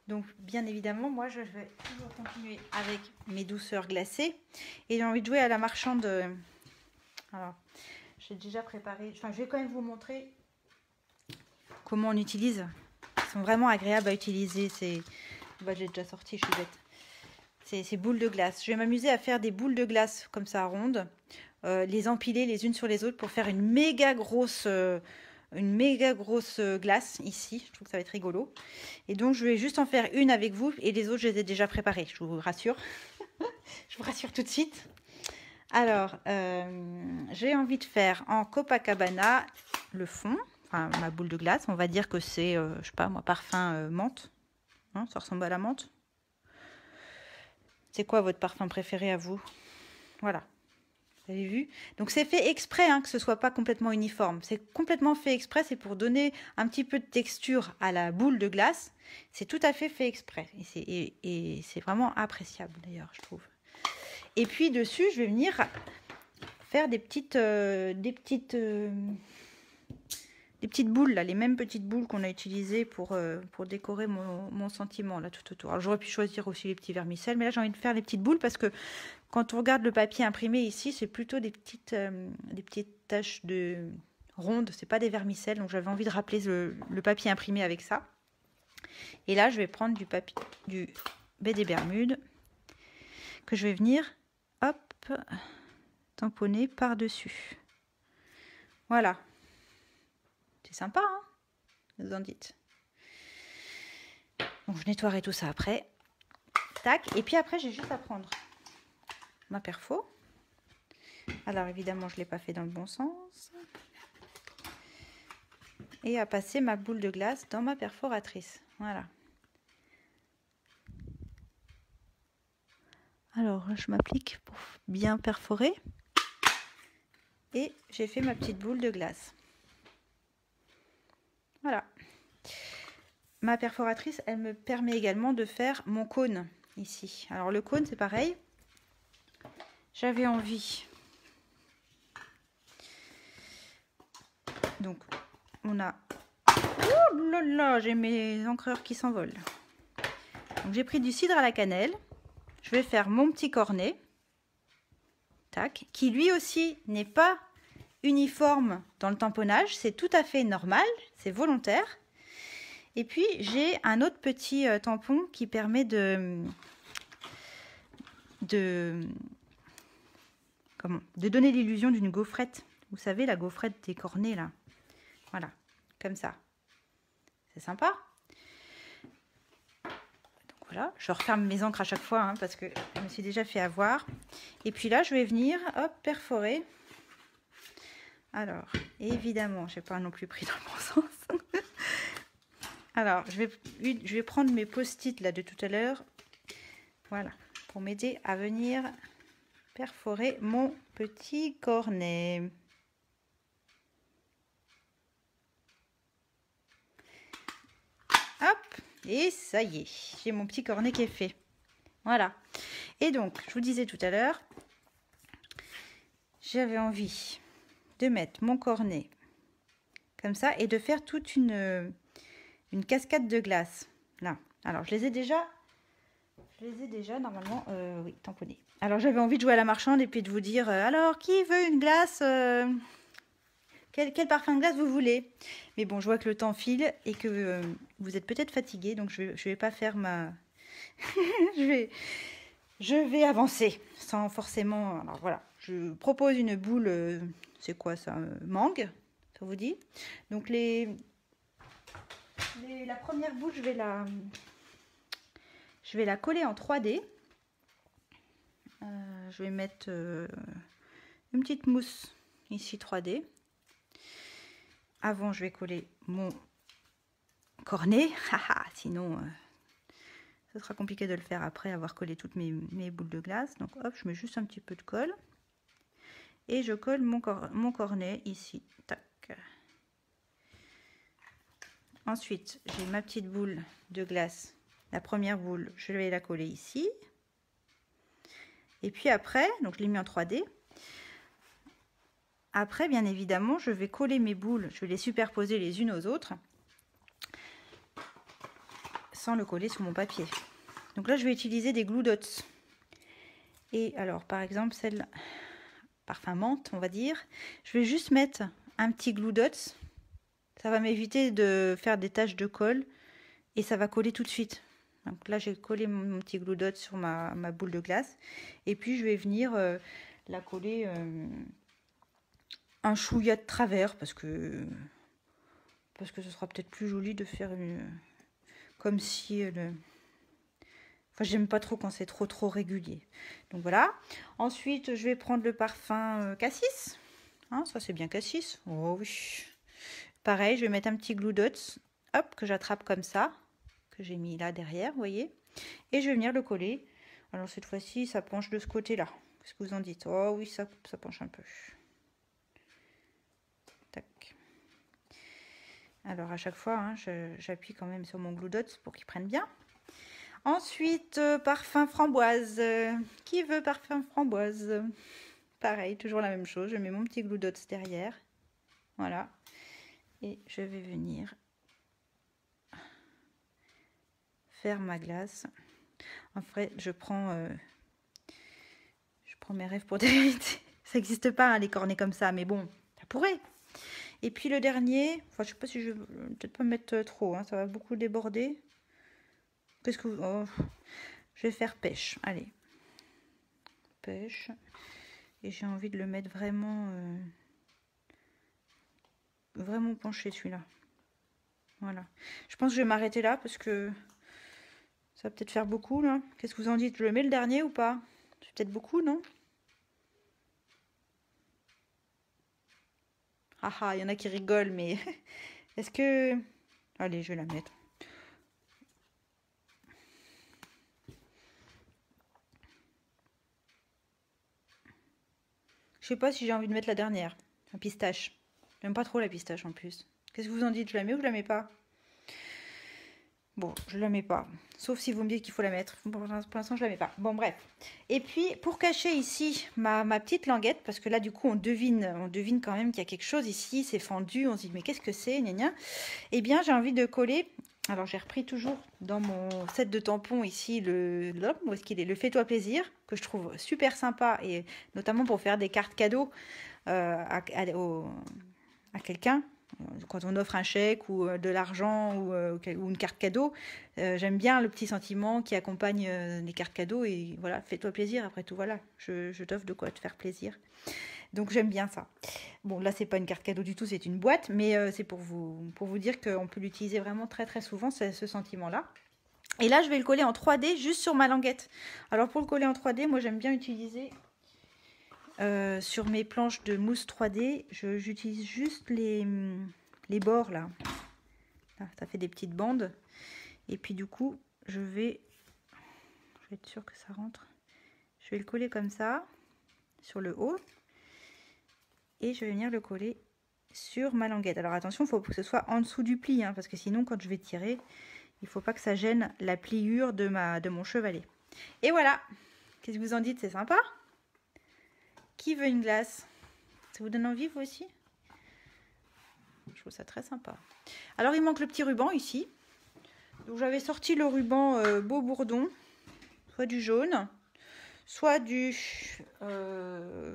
Donc, bien évidemment, moi, je vais toujours continuer avec mes douceurs glacées. Et j'ai envie de jouer à la marchande. Alors, j'ai déjà préparé, enfin, je vais quand même vous montrer comment on utilise. Ils sont vraiment agréables à utiliser. Bah, j'ai déjà sorti, je suis bête. Ces boules de glace. Je vais m'amuser à faire des boules de glace comme ça rondes, les empiler les unes sur les autres pour faire une méga grosse glace ici. Je trouve que ça va être rigolo. Et donc je vais juste en faire une avec vous et les autres je les ai déjà préparées. Je vous rassure. Je vous rassure tout de suite. Alors j'ai envie de faire en Copacabana le fond. Enfin, ma boule de glace, on va dire que c'est, je sais pas moi, parfum menthe. Hein, ça ressemble à la menthe. C'est quoi votre parfum préféré à vous? Voilà. Vous avez vu? Donc c'est fait exprès hein, que ce soit pas complètement uniforme. C'est complètement fait exprès, c'est pour donner un petit peu de texture à la boule de glace. C'est tout à fait exprès. Et c'est vraiment appréciable d'ailleurs, je trouve. Et puis dessus, je vais venir faire des petites boules, là, les mêmes petites boules qu'on a utilisées pour décorer mon sentiment là tout autour. Alors j'aurais pu choisir aussi les petits vermicelles, mais là j'ai envie de faire les petites boules parce que quand on regarde le papier imprimé ici, c'est plutôt des petites taches de rondes, c'est pas des vermicelles, donc j'avais envie de rappeler le papier imprimé avec ça. Et là je vais prendre du BD Bermude que je vais venir, hop, tamponner par-dessus. Voilà. C'est sympa, hein? Vous en dites. Donc, je nettoierai tout ça après. Tac. Et puis après, j'ai juste à prendre ma perfo. Alors, évidemment, je ne l'ai pas fait dans le bon sens. Et à passer ma boule de glace dans ma perforatrice. Voilà. Alors, je m'applique pour bien perforer. Et j'ai fait ma petite boule de glace. Voilà. Ma perforatrice, elle me permet également de faire mon cône ici. Alors le cône, c'est pareil. J'avais envie. Donc, on a... Oh là là, j'ai mes encreurs qui s'envolent. Donc j'ai pris du cidre à la cannelle. Je vais faire mon petit cornet. Tac. Qui lui aussi n'est pas uniforme dans le tamponnage. C'est tout à fait normal. C'est volontaire. Et puis, j'ai un autre petit tampon qui permet de donner l'illusion d'une gaufrette. Vous savez, la gaufrette des cornets, là. Voilà, comme ça. C'est sympa. Donc voilà, je referme mes encres à chaque fois, hein, parce que je me suis déjà fait avoir. Et puis là, je vais venir, hop, perforer. Alors, évidemment, je n'ai pas non plus pris dans le bon sens. Alors, je vais prendre mes post-it là de tout à l'heure. Voilà, pour m'aider à venir perforer mon petit cornet. Hop, et ça y est, j'ai mon petit cornet qui est fait. Voilà. Et donc, je vous disais tout à l'heure, j'avais envie de mettre mon cornet comme ça et de faire toute une cascade de glace. Là. Alors, je les ai déjà normalement, oui, tamponnés. Alors, j'avais envie de jouer à la marchande et puis de vous dire, alors, qui veut une glace quel parfum de glace vous voulez? Mais bon, je vois que le temps file et que vous êtes peut-être fatigué, donc je vais pas faire ma... je vais avancer sans forcément... Alors voilà, je propose une boule, c'est quoi ça? Mangue, ça vous dit? Donc la première boule, je vais la coller en 3D. Je vais mettre une petite mousse ici 3D. Avant, je vais coller mon cornet. Sinon, ce sera compliqué de le faire après avoir collé toutes mes boules de glace. Donc, hop, je mets juste un petit peu de colle. Et je colle mon cornet ici. Tac. Ensuite, j'ai ma petite boule de glace. La première boule, je vais la coller ici. Et puis après, donc je l'ai mis en 3D. Après, bien évidemment, je vais coller mes boules, je vais les superposer les unes aux autres, sans le coller sur mon papier. Donc là, je vais utiliser des glue dots. Et alors, par exemple, celle parfum menthe, on va dire, je vais juste mettre un petit glue dots. Ça va m'éviter de faire des taches de colle et ça va coller tout de suite. Donc là, j'ai collé mon petit glue dot sur ma boule de glace. Et puis, je vais venir la coller un chouïa de travers parce que ce sera peut-être plus joli de faire comme si... Enfin, j'aime pas trop quand c'est trop régulier. Donc voilà. Ensuite, je vais prendre le parfum Cassis. Hein, ça, c'est bien Cassis. Oh oui. Pareil, je vais mettre un petit glue dots. Hop, que j'attrape comme ça. Que j'ai mis là derrière, vous voyez. Et je vais venir le coller. Alors cette fois-ci, ça penche de ce côté-là. Qu'est-ce que vous en dites? Oh oui, ça penche un peu. Tac. Alors à chaque fois, hein, j'appuie quand même sur mon glue dots pour qu'il prenne bien. Ensuite, parfum framboise. Qui veut parfum framboise? Pareil, toujours la même chose. Je mets mon petit glue dots derrière. Voilà. Et je vais venir faire ma glace. En fait, je prends mes rêves pour des réalités. Ça n'existe pas, hein, les cornets comme ça, mais bon, ça pourrait. Et puis le dernier, enfin, je sais pas si je vais peut-être pas mettre trop, hein, ça va beaucoup déborder. Qu'est-ce que vous... Oh, je vais faire pêche. Allez. Pêche. Et j'ai envie de le mettre vraiment... vraiment penché celui-là. Voilà. Je pense que je vais m'arrêter là parce que ça va peut-être faire beaucoup là. Qu'est-ce que vous en dites? Je le mets le dernier ou pas? C'est peut-être beaucoup, non? Ah, il y en a qui rigolent, mais est-ce que... Allez, je vais la mettre. Je sais pas si j'ai envie de mettre la dernière. Un pistache. J'aime pas trop la pistache en plus. Qu'est-ce que vous en dites? Je la mets ou je la mets pas? Bon, je la mets pas. Sauf si vous me dites qu'il faut la mettre. Pour l'instant, je la mets pas. Bon, bref. Et puis, pour cacher ici ma petite languette, parce que là, du coup, on devine quand même qu'il y a quelque chose ici. C'est fendu. On se dit, mais qu'est-ce que c'est? Gna gna. Eh bien, j'ai envie de coller. Alors, j'ai repris toujours dans mon set de tampons ici où est-ce qu'il est? Le Fais-toi plaisir, que je trouve super sympa, et notamment pour faire des cartes cadeaux à quelqu'un. Quand on offre un chèque ou de l'argent ou une carte cadeau, j'aime bien le petit sentiment qui accompagne les cartes cadeaux. Et voilà, fais-toi plaisir, après tout, voilà, je t'offre de quoi te faire plaisir. Donc j'aime bien ça. Bon, là, c'est pas une carte cadeau du tout, c'est une boîte, mais c'est pour vous dire qu'on peut l'utiliser vraiment très très souvent, ce sentiment-là. Et là, je vais le coller en 3D juste sur ma languette. Alors pour le coller en 3D, moi j'aime bien utiliser... sur mes planches de mousse 3D, j'utilise juste les bords là. Ça fait des petites bandes. Et puis du coup, je vais être sûre que ça rentre. Je vais le coller comme ça, sur le haut. Et je vais venir le coller sur ma languette. Alors attention, il faut que ce soit en dessous du pli, hein, parce que sinon, quand je vais tirer, il ne faut pas que ça gêne la pliure de mon chevalet. Et voilà. Qu'est-ce que vous en dites? C'est sympa? Qui veut une glace? Ça vous donne envie, vous aussi? Je trouve ça très sympa. Alors, il manque le petit ruban ici. Donc, j'avais sorti le ruban Beau Bourdon, soit du jaune, soit du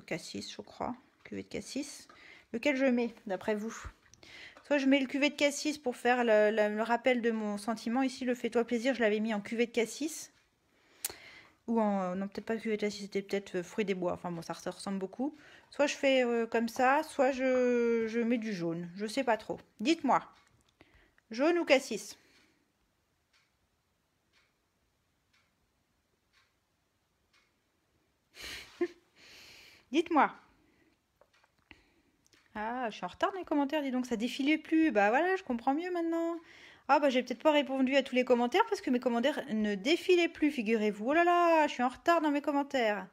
cassis, je crois, cuvée de cassis. Lequel je mets, d'après vous? Soit je mets le cuvée de cassis pour faire le rappel de mon sentiment. Ici, le fais-toi plaisir, je l'avais mis en cuvée de cassis. Ou en... Non, peut-être pas cuvée de cassis, c'était peut-être fruit des bois. Enfin bon, ça ressemble beaucoup. Soit je fais comme ça, soit je mets du jaune. Je sais pas trop. Dites-moi. Jaune ou cassis? Dites-moi. Ah, je suis en retard dans les commentaires, dis donc, ça défilait plus. Bah voilà, je comprends mieux maintenant. Ah bah j'ai peut-être pas répondu à tous les commentaires parce que mes commentaires ne défilaient plus, figurez-vous. Oh là là, je suis en retard dans mes commentaires.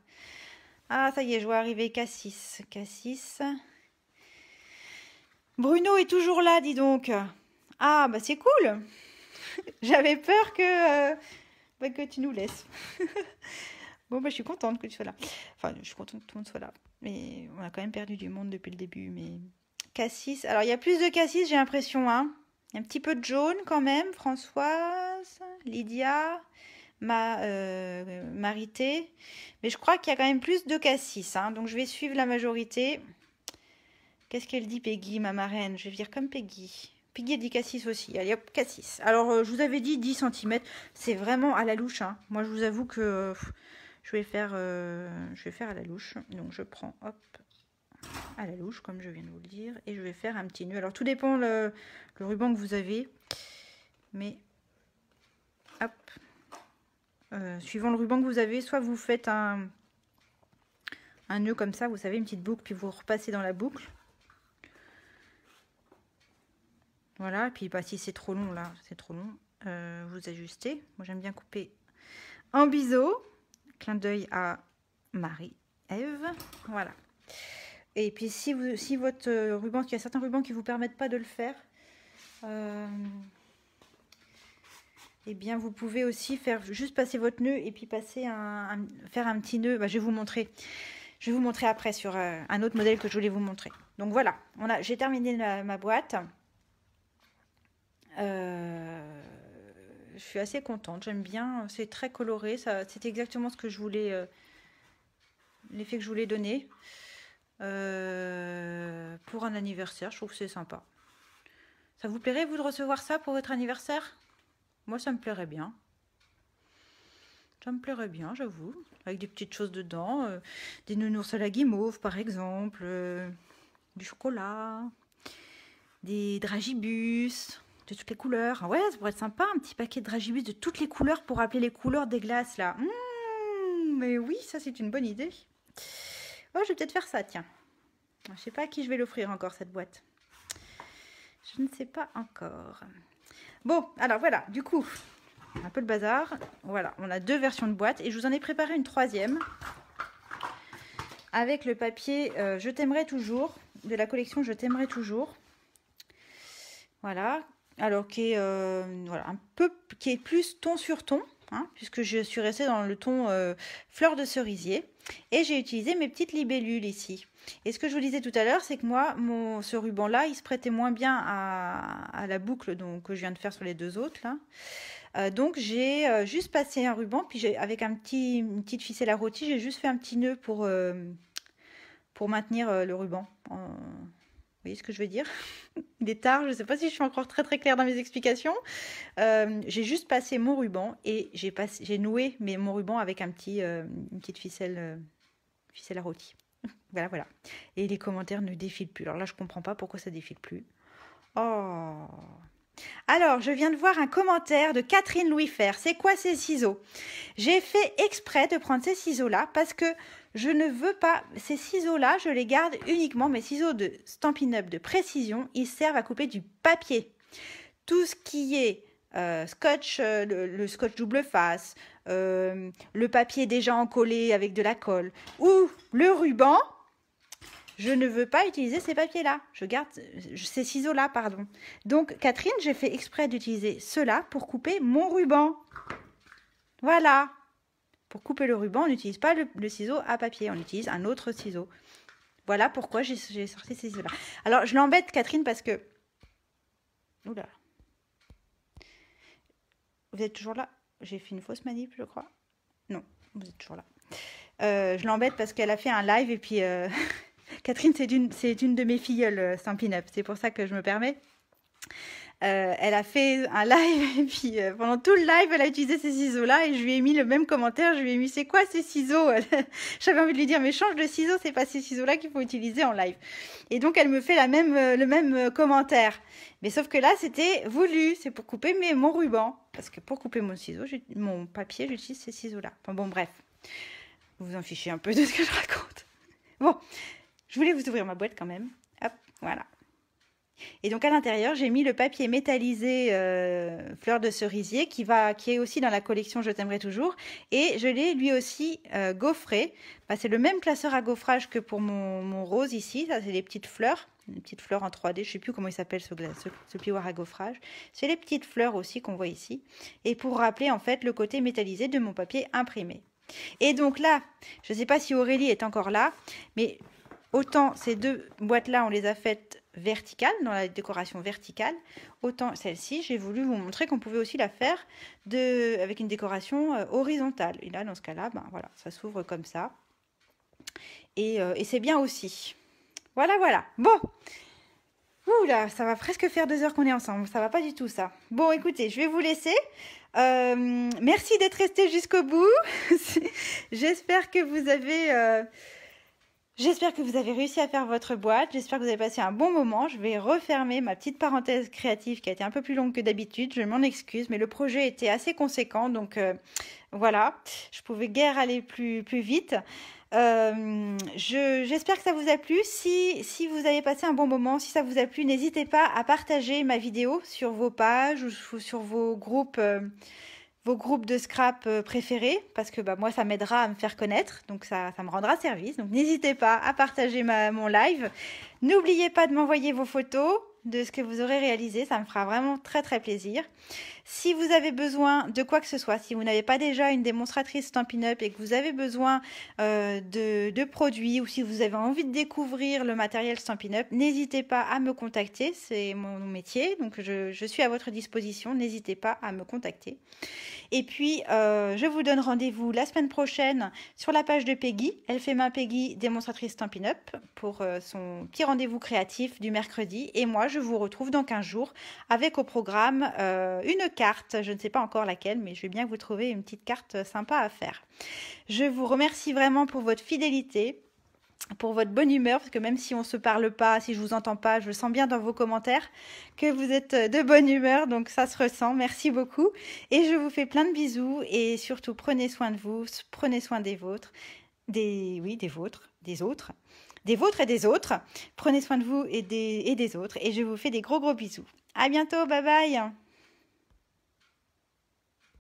Ah, ça y est, je vois arriver Cassis. Cassis. Bruno est toujours là, dis donc. Ah, bah c'est cool. J'avais peur que tu nous laisses. Bon, bah je suis contente que tu sois là. Enfin, je suis contente que tout le monde soit là. Mais on a quand même perdu du monde depuis le début. Mais Cassis. Alors, il y a plus de Cassis, j'ai l'impression, hein. Il y a un petit peu de jaune quand même. Françoise, Lydia, Marité. Mais je crois qu'il y a quand même plus de Cassis, hein. Donc, je vais suivre la majorité. Qu'est-ce qu'elle dit, Peggy, ma marraine? Je vais dire comme Peggy. Peggy a dit Cassis aussi. Allez hop, Cassis. Alors, je vous avais dit 10 cm. C'est vraiment à la louche, hein. Moi, je vous avoue que je vais faire à la louche. Donc, je prends, hop, à la louche, comme je viens de vous le dire. Et je vais faire un petit nœud. Alors, tout dépend le ruban que vous avez. Mais, hop. Suivant le ruban que vous avez, soit vous faites un nœud comme ça, vous savez, une petite boucle, puis vous repassez dans la boucle. Voilà, et puis bah, si c'est trop long, là, c'est trop long, vous ajustez. Moi, j'aime bien couper en biseau. Clin d'œil à Marie-Ève. Voilà. Et puis, si votre ruban, il y a certains rubans qui ne vous permettent pas de le faire, eh bien, vous pouvez aussi faire juste passer votre nœud et puis passer faire un petit nœud. Bah, je vais vous montrer. Je vais vous montrer après sur un autre modèle que je voulais vous montrer. Donc voilà, j'ai terminé ma boîte. Je suis assez contente, j'aime bien, c'est très coloré, c'est exactement ce que je voulais, l'effet que je voulais donner pour un anniversaire. Je trouve que c'est sympa. Ça vous plairait, vous, de recevoir ça pour votre anniversaire? Moi, ça me plairait bien. Ça me plairait bien, j'avoue, avec des petites choses dedans, des nounours à la guimauve, par exemple, du chocolat, des dragibus, de toutes les couleurs. Ah ouais, ça pourrait être sympa, un petit paquet de dragibus de toutes les couleurs pour rappeler les couleurs des glaces, là. Mais oui, ça, c'est une bonne idée. Oh, je vais peut-être faire ça, tiens. Je ne sais pas à qui je vais l'offrir encore, cette boîte. Je ne sais pas encore. Bon, alors voilà, du coup, un peu le bazar. Voilà, on a 2 versions de boîte et je vous en ai préparé une 3e avec le papier Je t'aimerai toujours, de la collection Je t'aimerai toujours. Voilà, alors qui est, voilà, qui est plus ton sur ton, hein, puisque je suis restée dans le ton fleur de cerisier. Et j'ai utilisé mes petites libellules ici. Et ce que je vous disais tout à l'heure, c'est que moi, ce ruban-là, il se prêtait moins bien à la boucle que je viens de faire sur les 2 autres, là. Donc, j'ai juste passé un ruban, puis avec une petite ficelle à rôti, j'ai juste fait un petit nœud pour maintenir le ruban. Vous voyez ce que je veux dire? Il est tard, je ne sais pas si je suis encore très très claire dans mes explications. J'ai juste passé mon ruban et j'ai noué mon ruban avec une petite ficelle à rôti. Voilà, voilà. Et les commentaires ne défilent plus. Alors là, je ne comprends pas pourquoi ça ne défile plus. Oh! Alors, je viens de voir un commentaire de Catherine Louis-Fer. C'est quoi ces ciseaux? J'ai fait exprès de prendre ces ciseaux-là parce que je ne veux pas... Ces ciseaux-là, je les garde uniquement. Mes ciseaux de Stampin' Up de précision, ils servent à couper du papier. Tout ce qui est scotch, le scotch double face, le papier déjà encollé avec de la colle ou le ruban... Je ne veux pas utiliser ces papiers-là. Je garde ces ciseaux-là, pardon. Donc, Catherine, j'ai fait exprès d'utiliser ceux-là pour couper mon ruban. Voilà. Pour couper le ruban, on n'utilise pas le ciseau à papier, on utilise un autre ciseau. Voilà pourquoi j'ai sorti ces ciseaux-là. Alors, je l'embête, Catherine, parce que... Oula. Vous êtes toujours là? J'ai fait une fausse manip, je crois. Non, vous êtes toujours là. Je l'embête parce qu'elle a fait un live et puis... Catherine, c'est une de mes filleules, Stampin' Up. C'est pour ça que je me permets. Elle a fait un live et puis pendant tout le live, elle a utilisé ces ciseaux-là et je lui ai mis le même commentaire. Je lui ai mis, c'est quoi ces ciseaux? J'avais envie de lui dire, mais change de ciseaux, c'est pas ces ciseaux-là qu'il faut utiliser en live. Et donc, elle me fait le même commentaire. Mais sauf que là, c'était voulu, c'est pour couper mon ruban. Parce que pour couper mon papier, j'utilise ces ciseaux-là. Enfin bon, bref. Vous vous en fichez un peu de ce que je raconte. Bon, je voulais vous ouvrir ma boîte quand même. Hop, voilà. Et donc à l'intérieur, j'ai mis le papier métallisé fleur de cerisier qui est aussi dans la collection Je t'aimerai toujours. Et je l'ai lui aussi gaufré. Bah, c'est le même classeur à gaufrage que pour mon rose ici. Ça, c'est les petites fleurs en 3D. Je ne sais plus comment il s'appelle ce plioir à gaufrage. C'est les petites fleurs aussi qu'on voit ici. Et pour rappeler en fait le côté métallisé de mon papier imprimé. Et donc là, je ne sais pas si Aurélie est encore là, mais autant ces deux boîtes-là, on les a faites verticale, dans la décoration verticale, autant celle-ci, j'ai voulu vous montrer qu'on pouvait aussi la faire avec une décoration horizontale. Et là, dans ce cas-là, ben, voilà, ça s'ouvre comme ça. Et c'est bien aussi. Voilà, voilà. Bon. Ouh là, ça va presque faire 2 heures qu'on est ensemble. Ça va pas du tout, ça. Bon, écoutez, je vais vous laisser. Merci d'être resté jusqu'au bout. J'espère que vous avez... J'espère que vous avez réussi à faire votre boîte. J'espère que vous avez passé un bon moment. Je vais refermer ma petite parenthèse créative qui a été un peu plus longue que d'habitude. Je m'en excuse, mais le projet était assez conséquent. Donc voilà, je pouvais guère aller plus vite. J'espère que ça vous a plu. Si vous avez passé un bon moment, si ça vous a plu, n'hésitez pas à partager ma vidéo sur vos pages ou sur vos groupes de scrap préférés, parce que bah, moi ça m'aidera à me faire connaître, donc ça me rendra service. Donc n'hésitez pas à partager mon live. N'oubliez pas de m'envoyer vos photos de ce que vous aurez réalisé, ça me fera vraiment très très plaisir. Si vous avez besoin de quoi que ce soit, si vous n'avez pas déjà une démonstratrice Stampin' Up et que vous avez besoin de produits, ou si vous avez envie de découvrir le matériel Stampin' Up, n'hésitez pas à me contacter, c'est mon métier, donc je suis à votre disposition, n'hésitez pas à me contacter. Et puis, je vous donne rendez-vous la semaine prochaine sur la page de Peggy. Elle fait ma Peggy démonstratrice Stampin' Up pour son petit rendez-vous créatif du mercredi. Et moi, je vous retrouve dans 15 jours avec au programme une carte. Je ne sais pas encore laquelle, mais je vais bien vous trouver une petite carte sympa à faire. Je vous remercie vraiment pour votre fidélité, pour votre bonne humeur, parce que même si on ne se parle pas, si je vous entends pas, je sens bien dans vos commentaires que vous êtes de bonne humeur, donc ça se ressent. Merci beaucoup et je vous fais plein de bisous et surtout prenez soin de vous, prenez soin des vôtres, des autres. Des vôtres et des autres. Prenez soin de vous et des autres et je vous fais des gros bisous. À bientôt, bye bye.